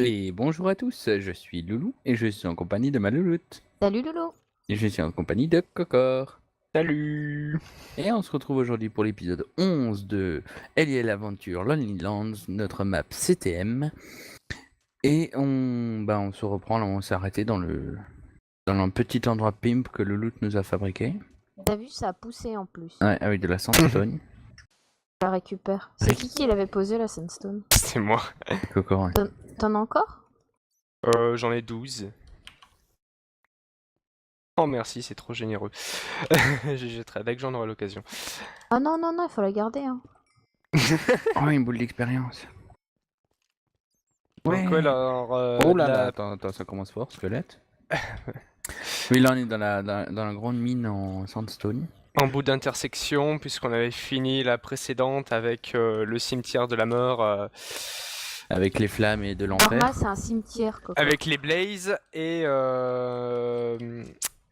Et bonjour à tous, je suis Loulou et je suis en compagnie de ma louloute. Salut Loulou. Et je suis en compagnie de Cocor. Salut! Et on se retrouve aujourd'hui pour l'épisode 11 de Ellie l'aventure Lonely Lands, notre map CTM. Et on se reprend, là, on s'est arrêté dans un petit endroit pimp que Louloute nous a fabriqué. T'as vu, ça a poussé en plus. Ouais, avec de la sandstone. Je la récupère. C'est qui l'avait posé la sandstone? C'est moi. Cocor, ouais. T'en as encore? J'en ai 12. Oh merci, c'est trop généreux. Je jetterai dès que j'en aurai l'occasion. Ah non, il faut la garder. Hein. Oh, une boule d'expérience. Donc ouais, alors... Oh là là, attends, ça commence fort, squelette. Oui, là on est dans la grande mine en sandstone. En bout d'intersection, puisqu'on avait fini la précédente avec le cimetière de la mort... Avec les flammes et de l'enfer. Norma, c'est un cimetière. Coco. Avec les blazes et...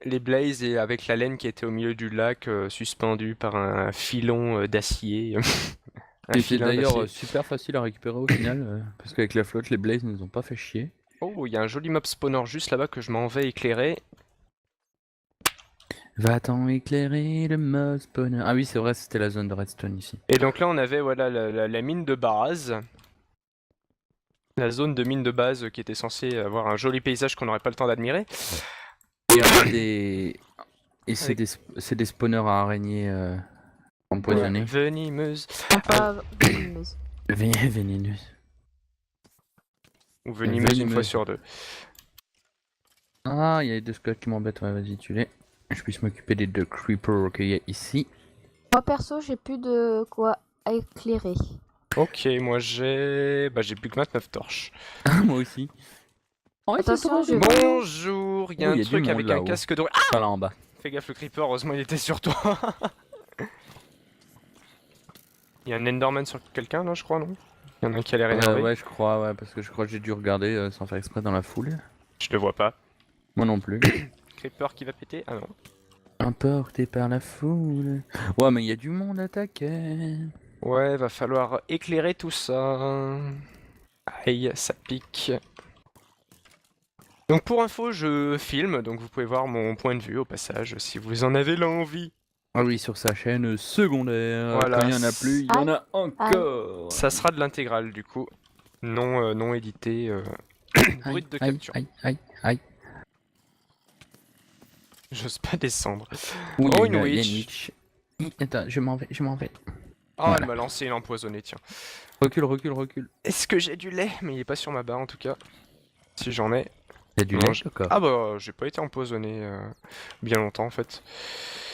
Les blazes et avec la laine qui était au milieu du lac, suspendue par un filon d'acier. Et c'est d'ailleurs super facile à récupérer au final, parce qu'avec la flotte, les blazes ne nous ont pas fait chier. Oh, il y a un joli mob spawner juste là-bas que je m'en vais éclairer. Va-t'en éclairer le mob spawner. Ah oui, c'est vrai, c'était la zone de redstone ici. Et donc là, on avait voilà la mine de base. La zone de mine de base qui était censée avoir un joli paysage qu'on n'aurait pas le temps d'admirer. Et on a des... Et c'est des spawners à araignées empoisonnées. Venimeuses. Pas venimeuse. Vénéneuses. Ou venimeuses une fois Venimeuse. sur deux. Ah, il y a les deux squelettes qui m'embêtent, ouais, vas-y, tu les. Je puisse m'occuper des deux creepers qu'il y a ici. Moi perso, j'ai plus de quoi éclairer. Ok, moi j'ai... Bah j'ai plus que 29 torches. Moi aussi. Oh, c'est Attention, trop je- bien. Bonjour, il y a Oh, un y a du truc monde avec un là-haut. casque de... Ah, Pas là en bas. fais gaffe le creeper, heureusement il était sur toi. Il y a un enderman sur quelqu'un là je crois, non? Il y en a un qui a l'air énervé. Ouais, je crois, ouais, parce que je crois que j'ai dû regarder sans faire exprès dans la foule. Je le vois pas. Moi non plus. Creeper qui va péter? Ah non. Emporté par la foule. Ouais, mais il y a du monde à attaquer. Ouais, va falloir éclairer tout ça. Aïe, ça pique. Donc pour info, je filme, donc vous pouvez voir mon point de vue au passage, si vous en avez l'envie. Ah oui, sur sa chaîne secondaire. Voilà. Quand il y en a plus, il y en a encore. Ça sera de l'intégrale du coup. Non, non édité. Brut de Aïe, capture. aïe. J'ose pas descendre. Oui, Oh, il y une a witch. Attends, je m'en vais. Oh, Voilà. elle m'a lancé une empoisonnée, tiens. Recule. Est-ce que j'ai du lait? Mais il est pas sur ma barre en tout cas. Si j'en ai. Il y a du Non, lait, d'accord. Ah bah, j'ai pas été empoisonné bien longtemps en fait.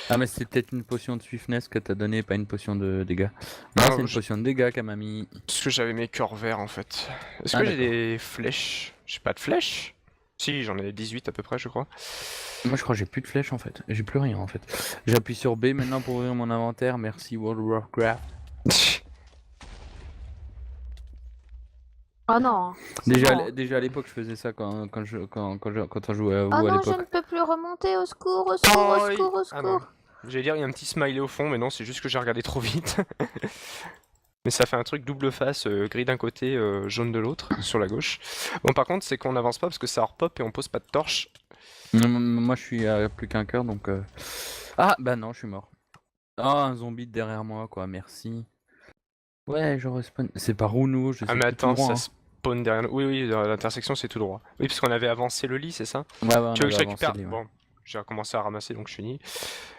Ah, mais c'est peut-être une potion de swiftness que t'as donné, pas une potion de dégâts. Non, Ah, c'est une je- potion de dégâts qu'elle m'a mis. Parce que j'avais mes cœurs verts en fait. Est-ce Ah, que j'ai d'accord. des flèches? J'ai pas de flèches? Si, j'en ai 18 à peu près, je crois. Moi, je crois que j'ai plus de flèches en fait. J'ai plus rien en fait. J'appuie sur B maintenant pour ouvrir mon inventaire. Merci World of Warcraft. Ah non. c'est Déjà, bon. déjà à l'époque, je faisais ça quand on jouait à vous Ah à non, je l'époque. ne peux plus remonter. Au secours, au secours, au Oh, secours, au Ah non. secours. J'allais dire, il y a un petit smiley au fond, mais non, c'est juste que j'ai regardé trop vite. Mais ça fait un truc double face, gris d'un côté, jaune de l'autre, sur la gauche. Bon, par contre, c'est qu'on n'avance pas parce que ça repop et on pose pas de torche. Moi, je suis à plus qu'un cœur donc. Ah, bah non, je suis mort. Ah, un zombie derrière moi, quoi, merci. Ouais, je respawn. C'est par où nous? Je sais Ah, mais plus attends, tout droit, ça spawn derrière nous. Oui, l'intersection, c'est tout droit. Oui, parce qu'on avait avancé le lit, c'est ça? hein. Ouais, on Tu veux que je avait récupère? avancé les- Bon, j'ai recommencé à ramasser, donc je finis.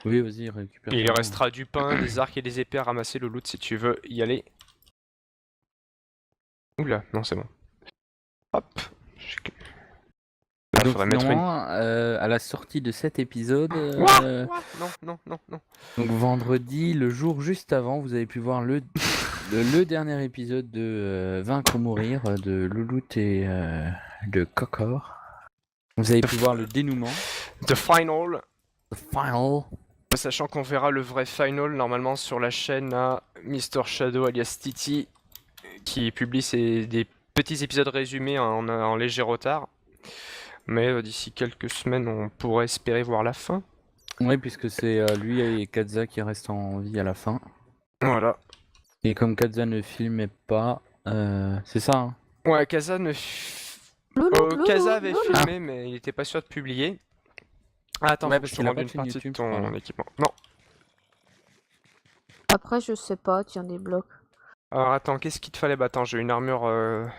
Oui, vas-y, récupère. Et il ça. restera du pain, des arcs et des épées à ramasser, le loot, si tu veux y aller. Oula, non, c'est bon. Hop. Là, Donc, faudrait mettre une... finalement, à la sortie de cet épisode, Non. donc vendredi, le jour juste avant, vous avez pu voir le dernier épisode de Vaincre ou Mourir de Louloute et de Cocor. Vous avez pu voir le dénouement, The Final. the final. Sachant qu'on verra le vrai final normalement sur la chaîne à Mr. Shadow alias Titi, qui publie des petits épisodes résumés en léger retard. Mais d'ici quelques semaines, on pourrait espérer voir la fin. Oui, puisque c'est lui et Kaza qui restent en vie à la fin. Voilà. Et comme Kaza ne filmait pas, c'est ça, hein. Ouais, Kaza Kaza avait loulou. filmé, mais il était pas sûr de publier. Ah, attends, Ouais, faut que parce je te qu'il a rende pas une de chaîne partie de YouTube, je ton crois. équipement. Non. Après, je sais pas, tiens, des blocs. Alors attends, qu'est-ce qu'il te fallait? Bah attends, j'ai une armure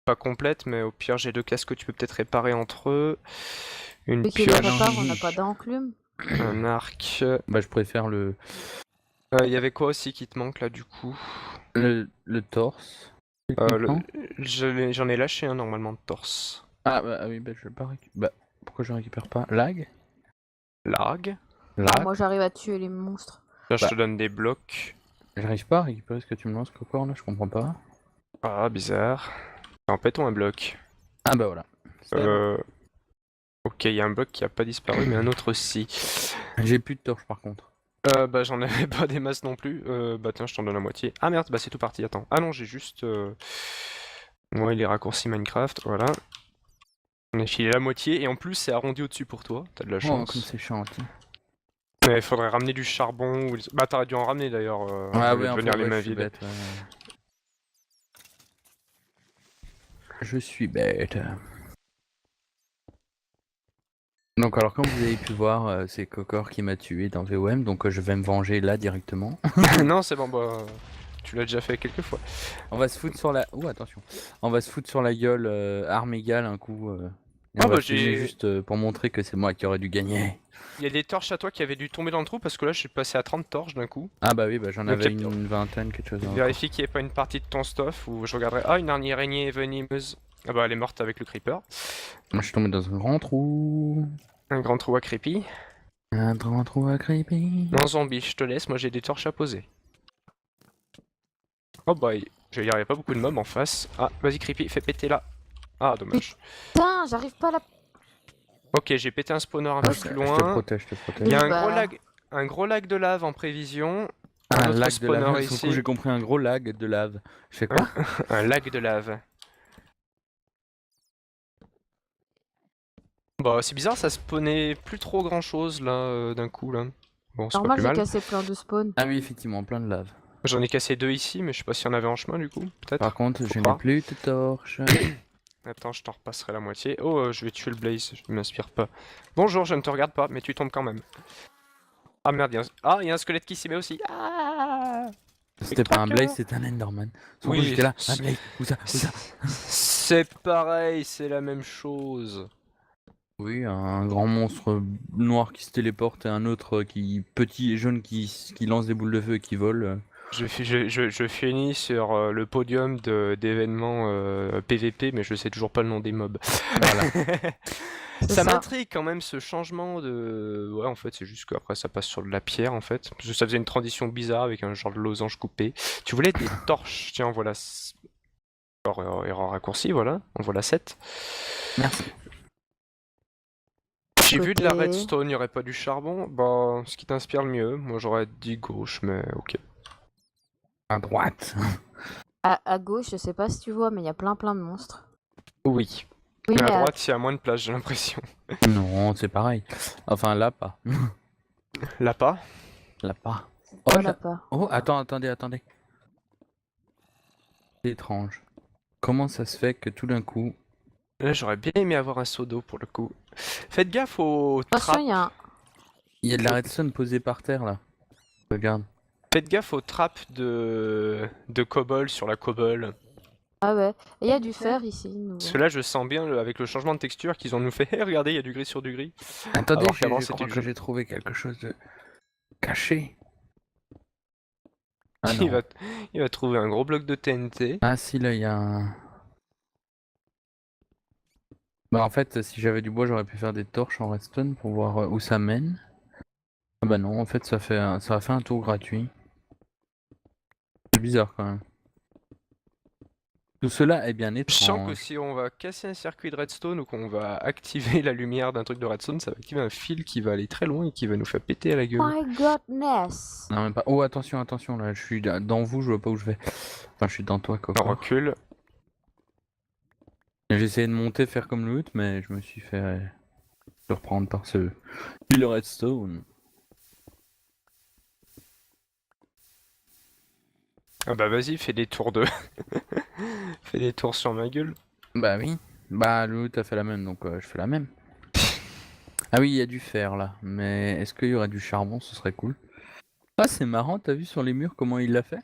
pas complète, mais au pire j'ai 2 casques que tu peux peut-être réparer entre eux. Une Vu qu'il les pioche, répare, on n'a pas d'enclume. un arc. Bah, je préfère le Il y avait quoi aussi qui te manque là du coup? le torse. Euh, le- techniquement. J'en ai lâché un normalement de torse. Ah oui, bah je vais pas Bah, pourquoi je récupère pas? Lag? Largue. Ah, Lag? moi, j'arrive à tuer les monstres. Là je Bah, te donne des blocs. j'arrive pas à récupérer ce que tu me lances, Cocor, là, je comprends pas. Ah, bizarre. En pétons un bloc. Ah bah voilà. C'est bon. Ok, il y a un bloc qui a pas disparu, mais un autre aussi. J'ai plus de torche par contre. Bah j'en avais pas des masses non plus. Bah tiens, je t'en donne la moitié. Ah merde, bah c'est tout parti, attends. Ah non, j'ai juste... Ouais, les raccourcis Minecraft, voilà. On a filé la moitié, et en plus c'est arrondi au-dessus pour toi, t'as de la Oh, chance. comme c'est gentil. Mais il faudrait ramener du charbon, ou... Bah t'aurais dû en ramener d'ailleurs, Ah au lieu ouais, de en venir fait, les ouais, mains je suis vides. bête. Je suis bête. Donc alors comme vous avez pu voir, c'est Cocor qui m'a tué dans VOM, donc je vais me venger là directement. Non, c'est bon, bah... Tu l'as déjà fait quelques fois. On va se foutre sur la... Ouh, attention. On va se foutre sur la gueule arme égale un coup. Et Ah on va bah filmer j'ai... juste pour montrer que c'est moi qui aurais dû gagner. Il y a des torches à toi qui avaient dû tomber dans le trou, parce que là je suis passé à 30 torches d'un coup. Ah bah oui, bah j'en Donc, avais y a- une vingtaine, quelque chose. Vérifie qu'il n'y ait pas une partie de ton stuff, où je regarderai... Ah, une araignée venimeuse. Ah bah elle est morte avec le creeper. Moi je suis tombé dans un grand trou. Un grand trou à creepy. Un grand trou à creepy. Non, zombie, je te laisse, moi j'ai des torches à poser. Oh bah, il y avait pas beaucoup de mobs en face. Ah, vas-y creepy, fais péter là. Ah, dommage. Putain, j'arrive pas à la... Ok, j'ai pété un spawner un peu Je plus te loin. protège, je te protège. Il y a Bah. un gros lag de lave en prévision. Un Un autre lag de spawner lave. Sur le ici. coup, j'ai compris un gros lag de lave. Je fais quoi? Un lag de lave. Bah, c'est bizarre, ça spawnait plus trop grand chose là, d'un coup là. Bon, c'est pas Normal, plus j'ai mal. cassé plein de spawns. Ah oui, effectivement, plein de lave. J'en ai cassé 2 ici, mais je sais pas s'il y en avait en chemin du coup, peut-être. Par contre, Faut je n'ai croire. plus de torche. Attends, je t'en repasserai la moitié. Oh, je vais tuer le Blaze, je m'inspire pas. Bonjour, je ne te regarde pas, mais tu tombes quand même. Ah merde, il y a un squelette qui s'y met aussi. Ah C'était pas un Tracker. Blaze, c'était un Enderman. Son Oui, coup, j'étais là. Un c'est- Blaze, où ça? C'est pareil, c'est la même chose. Oui, un grand monstre noir qui se téléporte et un autre qui petit et jaune qui lance des boules de feu et qui vole. Je finis sur le podium d'événements PVP, mais je sais toujours pas le nom des mobs. Voilà. C'est Ça ça. m'intrigue quand même ce changement de... Ouais, en fait, c'est juste qu'après ça passe sur de la pierre, en fait. Parce que ça faisait une transition bizarre avec un genre de losange coupé. Tu voulais des torches, tiens, voilà. Erreur raccourci, voilà. En voilà 7. Merci. J'ai vu de la Côté. redstone, il n'y aurait pas du charbon. Bah, ce qui t'inspire le mieux. Moi, j'aurais dit gauche, mais ok. À droite. À gauche, je sais pas si tu vois, mais il y a plein de monstres. Oui. Oui, Mais mais à droite, il y a moins de place, j'ai l'impression. Non, c'est pareil. Enfin, là pas. Là pas. Là pas. oh, Oh, là pas. oh, attendez. C'est étrange. Comment ça se fait que tout d'un coup... Là, j'aurais bien aimé avoir un seau d'eau pour le coup. Faites gaffe aux Attention, trappes. il y a un... Il y a de la redstone posée par terre là. Regarde. Faites gaffe aux trappes de cobble sur la cobble. Ah ouais. Et il y a du fer ici. nouveau. Parce que là, je sens bien, avec le changement de texture, qu'ils ont nous fait hey, regardez, il y a du gris sur du gris. Attendez, Alors qu'avant, je c'était crois du que jaune. j'ai trouvé quelque chose de caché. Ah il, non. il va trouver un gros bloc de TNT. Ah si, là il y a un... Bah en fait, si j'avais du bois, j'aurais pu faire des torches en redstone pour voir où ça mène. Ah bah non, en fait ça a fait un tour gratuit. C'est bizarre quand même. Tout cela est bien Je sens que étrange. si on va casser un circuit de redstone ou qu'on va activer la lumière d'un truc de redstone, ça va activer un fil qui va aller très loin et qui va nous faire péter à la gueule. My goodness. Non même pas. Oh attention là, je suis dans vous, je vois pas où je vais. Enfin je suis dans toi On Coco. recule. J'ai essayé de monter, faire comme l'autre, mais je me suis fait surprendre par ce fil redstone. Ah bah vas-y, fais des tours de... fais des tours sur ma gueule. Bah oui. Bah, Loulou, t'as fait la même, donc je fais la même. Ah oui, il y a du fer là, mais est-ce qu'il y aurait du charbon? Ce serait cool. Ah, c'est marrant, t'as vu sur les murs comment il l'a fait?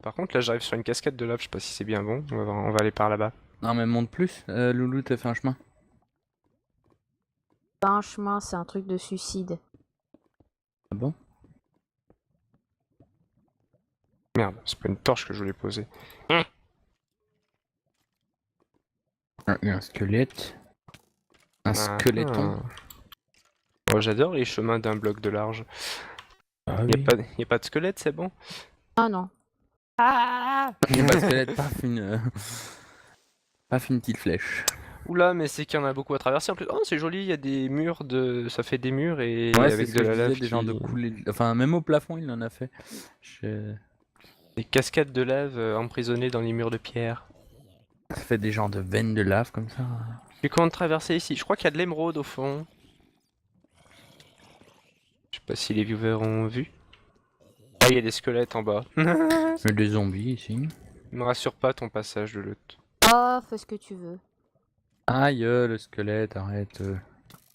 Par contre, là, j'arrive sur une cascade de lave, je sais pas si c'est bien bon. On va aller par là-bas. Non, mais monte plus. Loulou, t'as fait un chemin. Pas un chemin, c'est un truc de suicide. Ah bon? Merde, c'est pas une torche que je voulais poser. Ah, il y a un squelette. Un squeletton. Oh, j'adore les chemins d'un bloc de large. Ah Y a oui. y a pas de squelette, c'est bon? Ah non. Il y a pas de squelette, paf, paf, une petite flèche. Oula, mais c'est qu'il y en a beaucoup à traverser en plus. Oh, c'est joli, il y a des murs de. Ça fait des murs et Ouais, c'est avec ce de que je la disais, lave des genres de qui. coulées. Enfin, même au plafond, il en a fait. Des cascades de lave emprisonnées dans les murs de pierre. Ça fait des genres de veines de lave comme ça. Et comment traverser ici? Je crois qu'il y a de l'émeraude au fond. Je sais pas si les viewers ont vu. Ah, il y a des squelettes en bas. Mais des zombies ici. Me rassure pas ton passage de loot. Ah, fais ce que tu veux. Aïe, le squelette, arrête.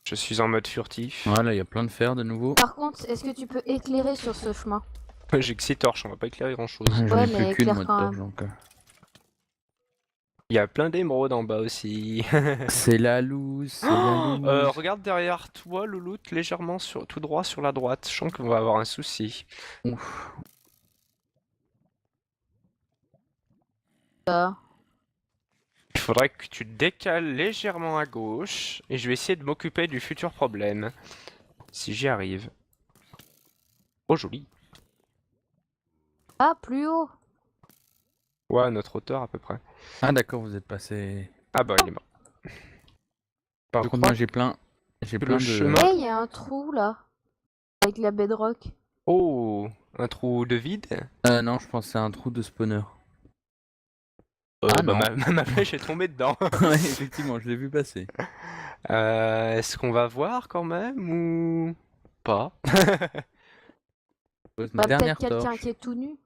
Je suis en mode furtif. Voilà, il y a plein de fer de nouveau. Par contre, est-ce que tu peux éclairer sur ce chemin? J'ai que 6 torches, on va pas éclairer grand chose. J'en Ouais, ai mais plus qu'une éclaire moi de quand torche, même. donc. Il y a plein d'émeraudes en bas aussi. C'est la loose, c'est la loose. Regarde derrière toi, Louloute, légèrement tout droit sur la droite. Je sens qu'on va avoir un souci. Ouf. Ça. Il faudrait que tu te décales légèrement à gauche et je vais essayer de m'occuper du futur problème. Si j'y arrive. Oh, joli. Ah, plus haut. Ouais, à notre hauteur à peu près. Ah d'accord, vous êtes passé. Ah bah, il est mort. Par Je contre, crois moi j'ai plein que de. le chemin. Eh, il y a un trou là. Avec la bedrock. Oh, un trou de vide. Non, je pense que c'est un trou de spawner. Bah, non. ma flèche est tombée dedans. Ouais, effectivement, je l'ai vu passer. Est-ce qu'on va voir quand même ou pas? Pose ma Bah, dernière peut-être quelqu'un torche. qui est tout nu.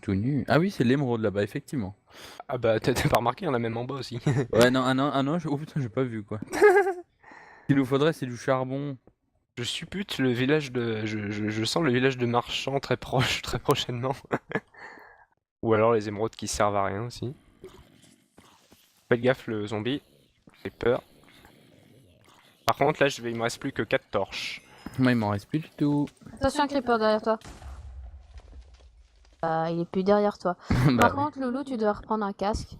Tout nu. Ah oui, c'est l'émeraude là-bas, effectivement. Ah bah t'as pas remarqué, il y en a même en bas aussi. Ouais, non, oh putain, j'ai pas vu quoi. Ce qu'il nous faudrait, c'est du charbon. Je suppute le village de. Je sens le village de marchands très proche, très prochainement. Ou alors les émeraudes qui servent à rien aussi. Faites gaffe le zombie, j'ai peur. Par contre là il me reste plus que 4 torches. Moi, il m'en reste plus du tout. Attention, un creeper derrière toi. Il est plus derrière toi. Bah Par oui. contre, Loulou, tu dois reprendre un casque.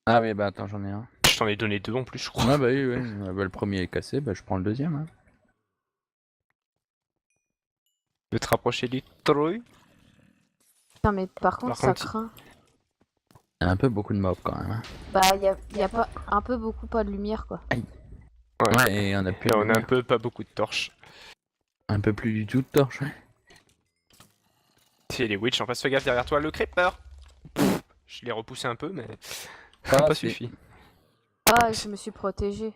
Ah oui, bah attends, j'en ai un. Je t'en ai donné 2 en plus je crois. Ah bah oui, ouais. Bah, le premier est cassé, bah je prends le deuxième. Hein. Tu veux te rapprocher du trou? Putain, mais par contre, ça contre, craint. Il y a un peu beaucoup de mobs quand même. Hein. Bah, y a pas un peu beaucoup pas de lumière quoi. Ouais, et on a plus Et de on a un lumière. peu pas beaucoup de torches. Un peu plus du tout de torche. Ouais. C'est les witch, en face fais gaffe derrière toi, le creeper. Je l'ai repoussé un peu mais Pas pas assez. suffi. Ah, je me suis protégée.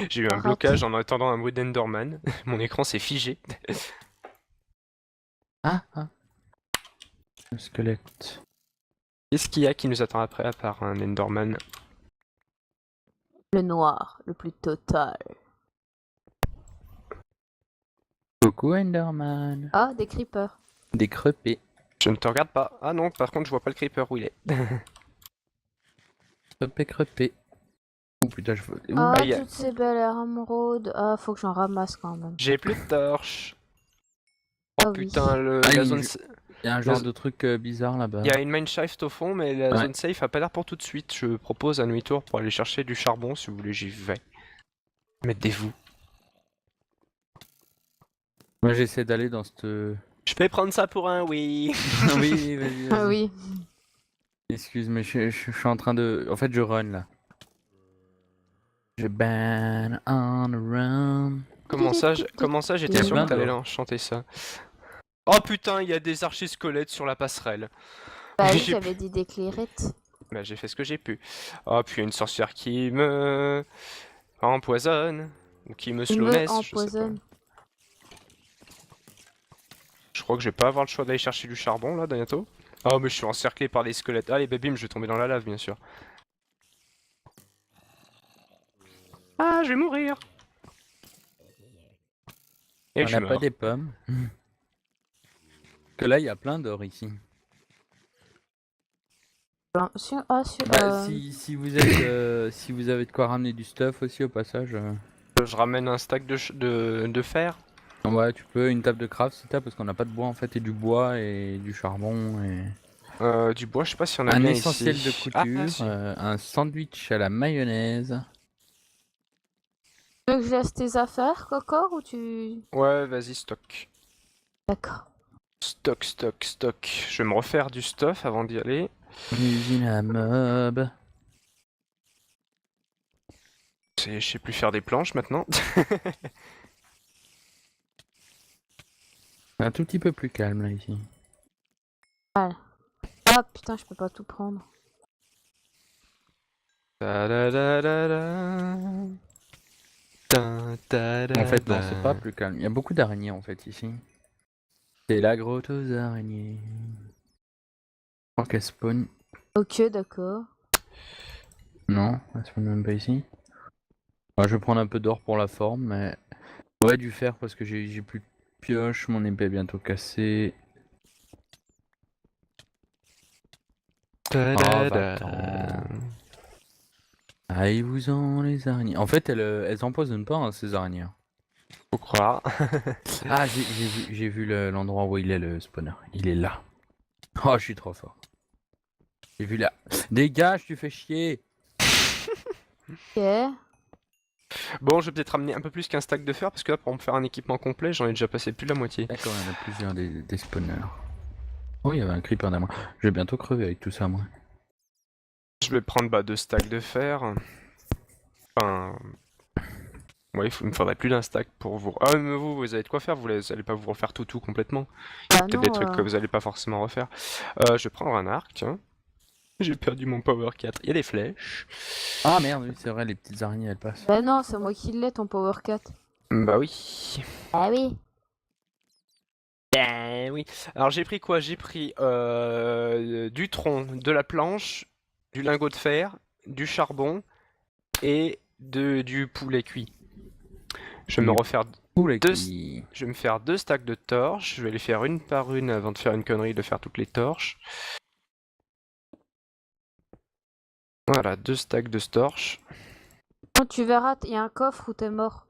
J'ai eu un Arrête. blocage en attendant un bruit d'Enderman. Mon écran s'est figé. Ah. Le squelette. Qu'est-ce qu'il y a qui nous attend après à part un Enderman? Le noir, le plus total. Coucou Enderman. Ah, des creepers. Des crepés. Je ne te regarde pas. Ah non, par contre, je vois pas le creeper où il est. Crepé. Oh putain, je veux. Ouh. Ah, Aïe. toutes ces belles émeraudes. Ah, faut que j'en ramasse quand même. J'ai plus de torches. Oh Ah oui. putain, Ah, la il- zone. Il y a un genre de truc bizarre là-bas. Il y a une mineshaft au fond, mais la Ouais. zone safe a pas l'air pour tout de suite. Je propose un demi-tour pour aller chercher du charbon. Si vous voulez, j'y vais. Mettez-vous. Moi j'essaie d'aller dans cette. Je peux prendre ça pour un oui. Oui, vas-y. Ah oui. Excuse, mais je suis en train de. En fait, je run là. Je ban on the run. Comment ça, j'étais sûr plein que t'allais d'or. chanter ça. Oh putain, il y a des archi-squelettes sur la passerelle. Bah oui, J'ai j'avais dit des clairettes. Bah, j'ai fait ce que j'ai pu. Oh, puis il y a une sorcière qui me empoisonne. Ou qui me Il me slowness, je sais pas. empoisonne. Je crois que je vais pas avoir le choix d'aller chercher du charbon là bientôt. Oh, mais je suis encerclé par des squelettes. Allez, bah bim, je vais tomber dans la lave, bien sûr. Ah, je vais mourir. Et On je suis n'a pas mort. des pommes. Que là, il y a plein d'or ici. Bah, Si vous êtes, si vous avez de quoi ramener du stuff aussi au passage. Je ramène un stack de fer. Ouais, tu peux une table de craft si t'as, parce qu'on n'a pas de bois en fait, et du bois et du charbon et Du bois, je sais pas si on a un bien essentiel de ici. Ah, couture, si. un sandwich à la mayonnaise. tu veux que je laisse tes affaires, Cocor, ou tu... Ouais, vas-y, stock. D'accord. Stock, stock, stock. Je vais me refaire du stuff avant d'y aller. Usine à mob. Je sais plus faire des planches maintenant. Un tout petit peu plus calme là ici. Ah putain, je peux pas tout prendre. Ta-da-da-da-da. En fait non, c'est pas Ta-da-da-da. plus calme. Il y a beaucoup d'araignées en fait ici. C'est la grotte aux araignées. Je crois qu'elle spawn. Ok, d'accord. Non, elle spawn même pas ici. Ouais, je vais prendre un peu d'or pour la forme, mais ouais, du fer parce que j'ai plus de pioche, mon épée est bientôt cassée. Ah, Ta-da-da. va-t'en. Allez-vous-en, les araignées. En fait, elles empoisonnent pas, hein, ces araignées. Faut croire. Ah, j'ai vu l'endroit où il est, le spawner. Il est là. Oh, je suis trop fort. J'ai vu là. Dégage, tu fais chier. Ok. Bon, je vais peut-être ramener un peu plus qu'un stack de fer parce que là, pour me faire un équipement complet, j'en ai déjà passé plus de la moitié. D'accord, il y en a plusieurs des spawners. Oh, il y avait un creeper derrière moi. Je vais bientôt crever avec tout ça, moi. Je vais prendre deux stacks de fer. Enfin, ouais, il me faudrait plus d'un stack pour vous. Ah, mais vous avez de quoi faire, vous allez pas vous refaire tout complètement. Bah Peut-être non, des trucs que vous allez pas forcément refaire. Je vais prendre un arc, tiens. J'ai perdu mon power 4. Il y a des flèches. Ah merde, oui, c'est vrai, les petites araignées, elles passent. Bah non, c'est moi qui l'ai, ton Power 4. Bah oui. Ah oui. Ben oui. Alors j'ai pris quoi? J'ai pris du tronc, de la planche, du lingot de fer, du charbon et du poulet cuit. Je vais me Du refaire poulet deux, cuit. je vais me faire deux stacks de torches. Je vais les faire une par une avant de faire une connerie de faire toutes les torches. Voilà, deux stacks de torches. Bon, tu verras, il y a un coffre où t'es mort.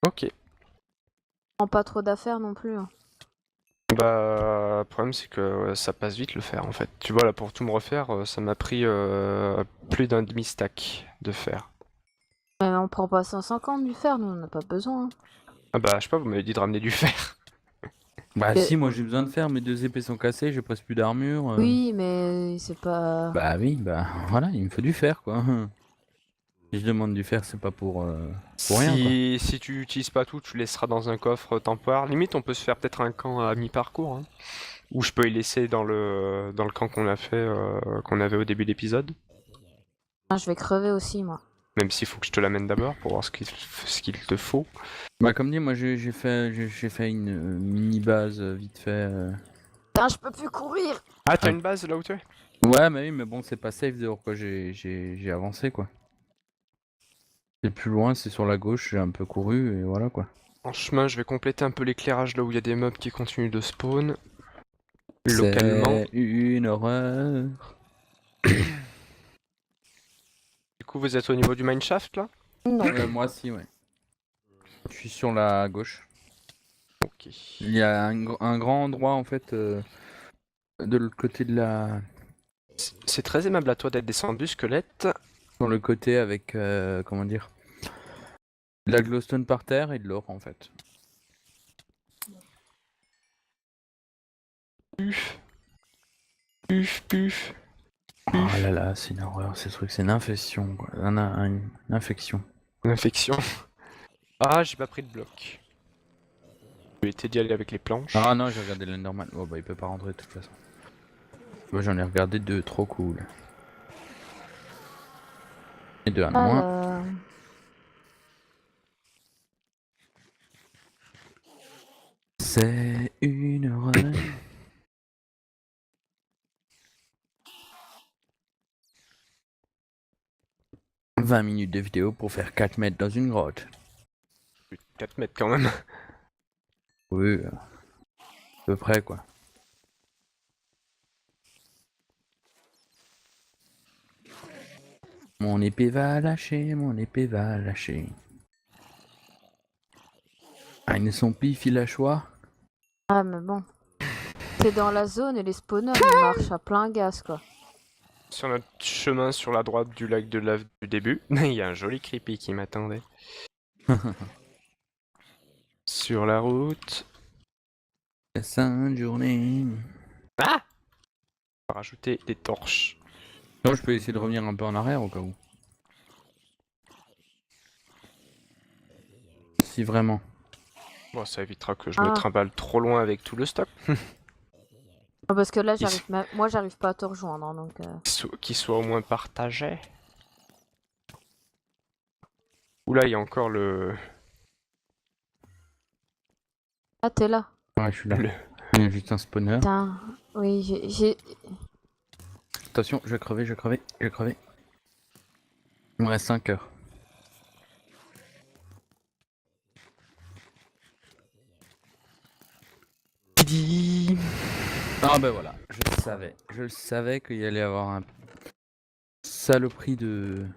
Ok. Prends pas trop d'affaires non plus, hein. Bah, le problème c'est que ça passe vite le fer en fait. Tu vois là pour tout me refaire, ça m'a pris plus d'un demi-stack de fer. Mais on prend pas 150 du fer, nous on en a pas besoin, hein. Ah bah je sais pas, vous m'avez dit de ramener du fer. Bah Et- si, moi j'ai besoin de fer, mes deux épées sont cassées, j'ai presque plus d'armure. Oui, mais c'est pas... Bah oui, bah voilà, il me faut du fer, quoi. Si je demande du fer, c'est pas pour rien, quoi. Si tu utilises pas tout, tu laisseras dans un coffre temporaire. Limite, on peut se faire peut-être un camp à mi-parcours, hein. Ou je peux y laisser dans le camp qu'on a fait, qu'on avait au début d'épisode. Ah, je vais crever aussi, moi. Même s'il faut que je te l'amène d'abord pour voir ce qu'il te faut. Bah comme dit, moi j'ai fait une mini base vite fait. Putain, je peux plus courir. Ah, t'as Ah. une base là où tu es? Ouais, mais oui, mais bon, c'est pas safe dehors, quoi. J'ai avancé, quoi. Et plus loin, c'est sur la gauche, j'ai un peu couru et voilà, quoi. En chemin, je vais compléter un peu l'éclairage là où il y a des mobs qui continuent de spawn. Localement. C'est une horreur. Du coup, vous êtes au niveau du mineshaft là? Non. Moi aussi, ouais. Je suis sur la gauche. Ok. Il y a un grand endroit en fait de l'autre côté de la. C'est très aimable à toi d'être descendu, squelette. Sur le côté avec. Comment dire. De la glowstone par terre et de l'or en fait. Puf. Puf, puf. Oh là là, c'est une horreur ces trucs, c'est une infection quoi. Une infection. Infection. Ah, j'ai pas pris de bloc. Je vais essayer d'y aller avec les planches. Ah non, j'ai regardé l'Enderman. Oh bah il peut pas rentrer de toute façon. Moi j'en ai regardé deux, trop cool. Et deux à moins. Alors... C'est une horreur. 20 minutes de vidéo pour faire 4 mètres dans une grotte. Plus de 4 mètres quand même. Oui, à peu près quoi. Mon épée va lâcher, mon épée va lâcher. Ah, ils sont pif, il lâchois. Ah, mais bon. T'es dans la zone et les spawners ils marchent à plein gaz quoi. Sur notre chemin sur la droite du lac de lave du début, il y a un joli creepy qui m'attendait. Sur la route. La sainte journée. Ah! On va rajouter des torches. Non, je peux essayer de revenir un peu en arrière au cas où. Si vraiment. Bon, ça évitera que je me trimballe trop loin avec tout le stock. Ah, parce que là moi j'arrive pas à te rejoindre hein, donc. Qu'il soit au moins partagé. Oula, il y a encore le... Ah t'es là. Ouais, je suis là. le... Il y a juste un spawner. Putain. Oui j'ai. Attention, je vais crever, je vais crever, je vais crever. Il me reste 5 heures. Ah ben voilà, je le savais qu'il y allait avoir un saloperie de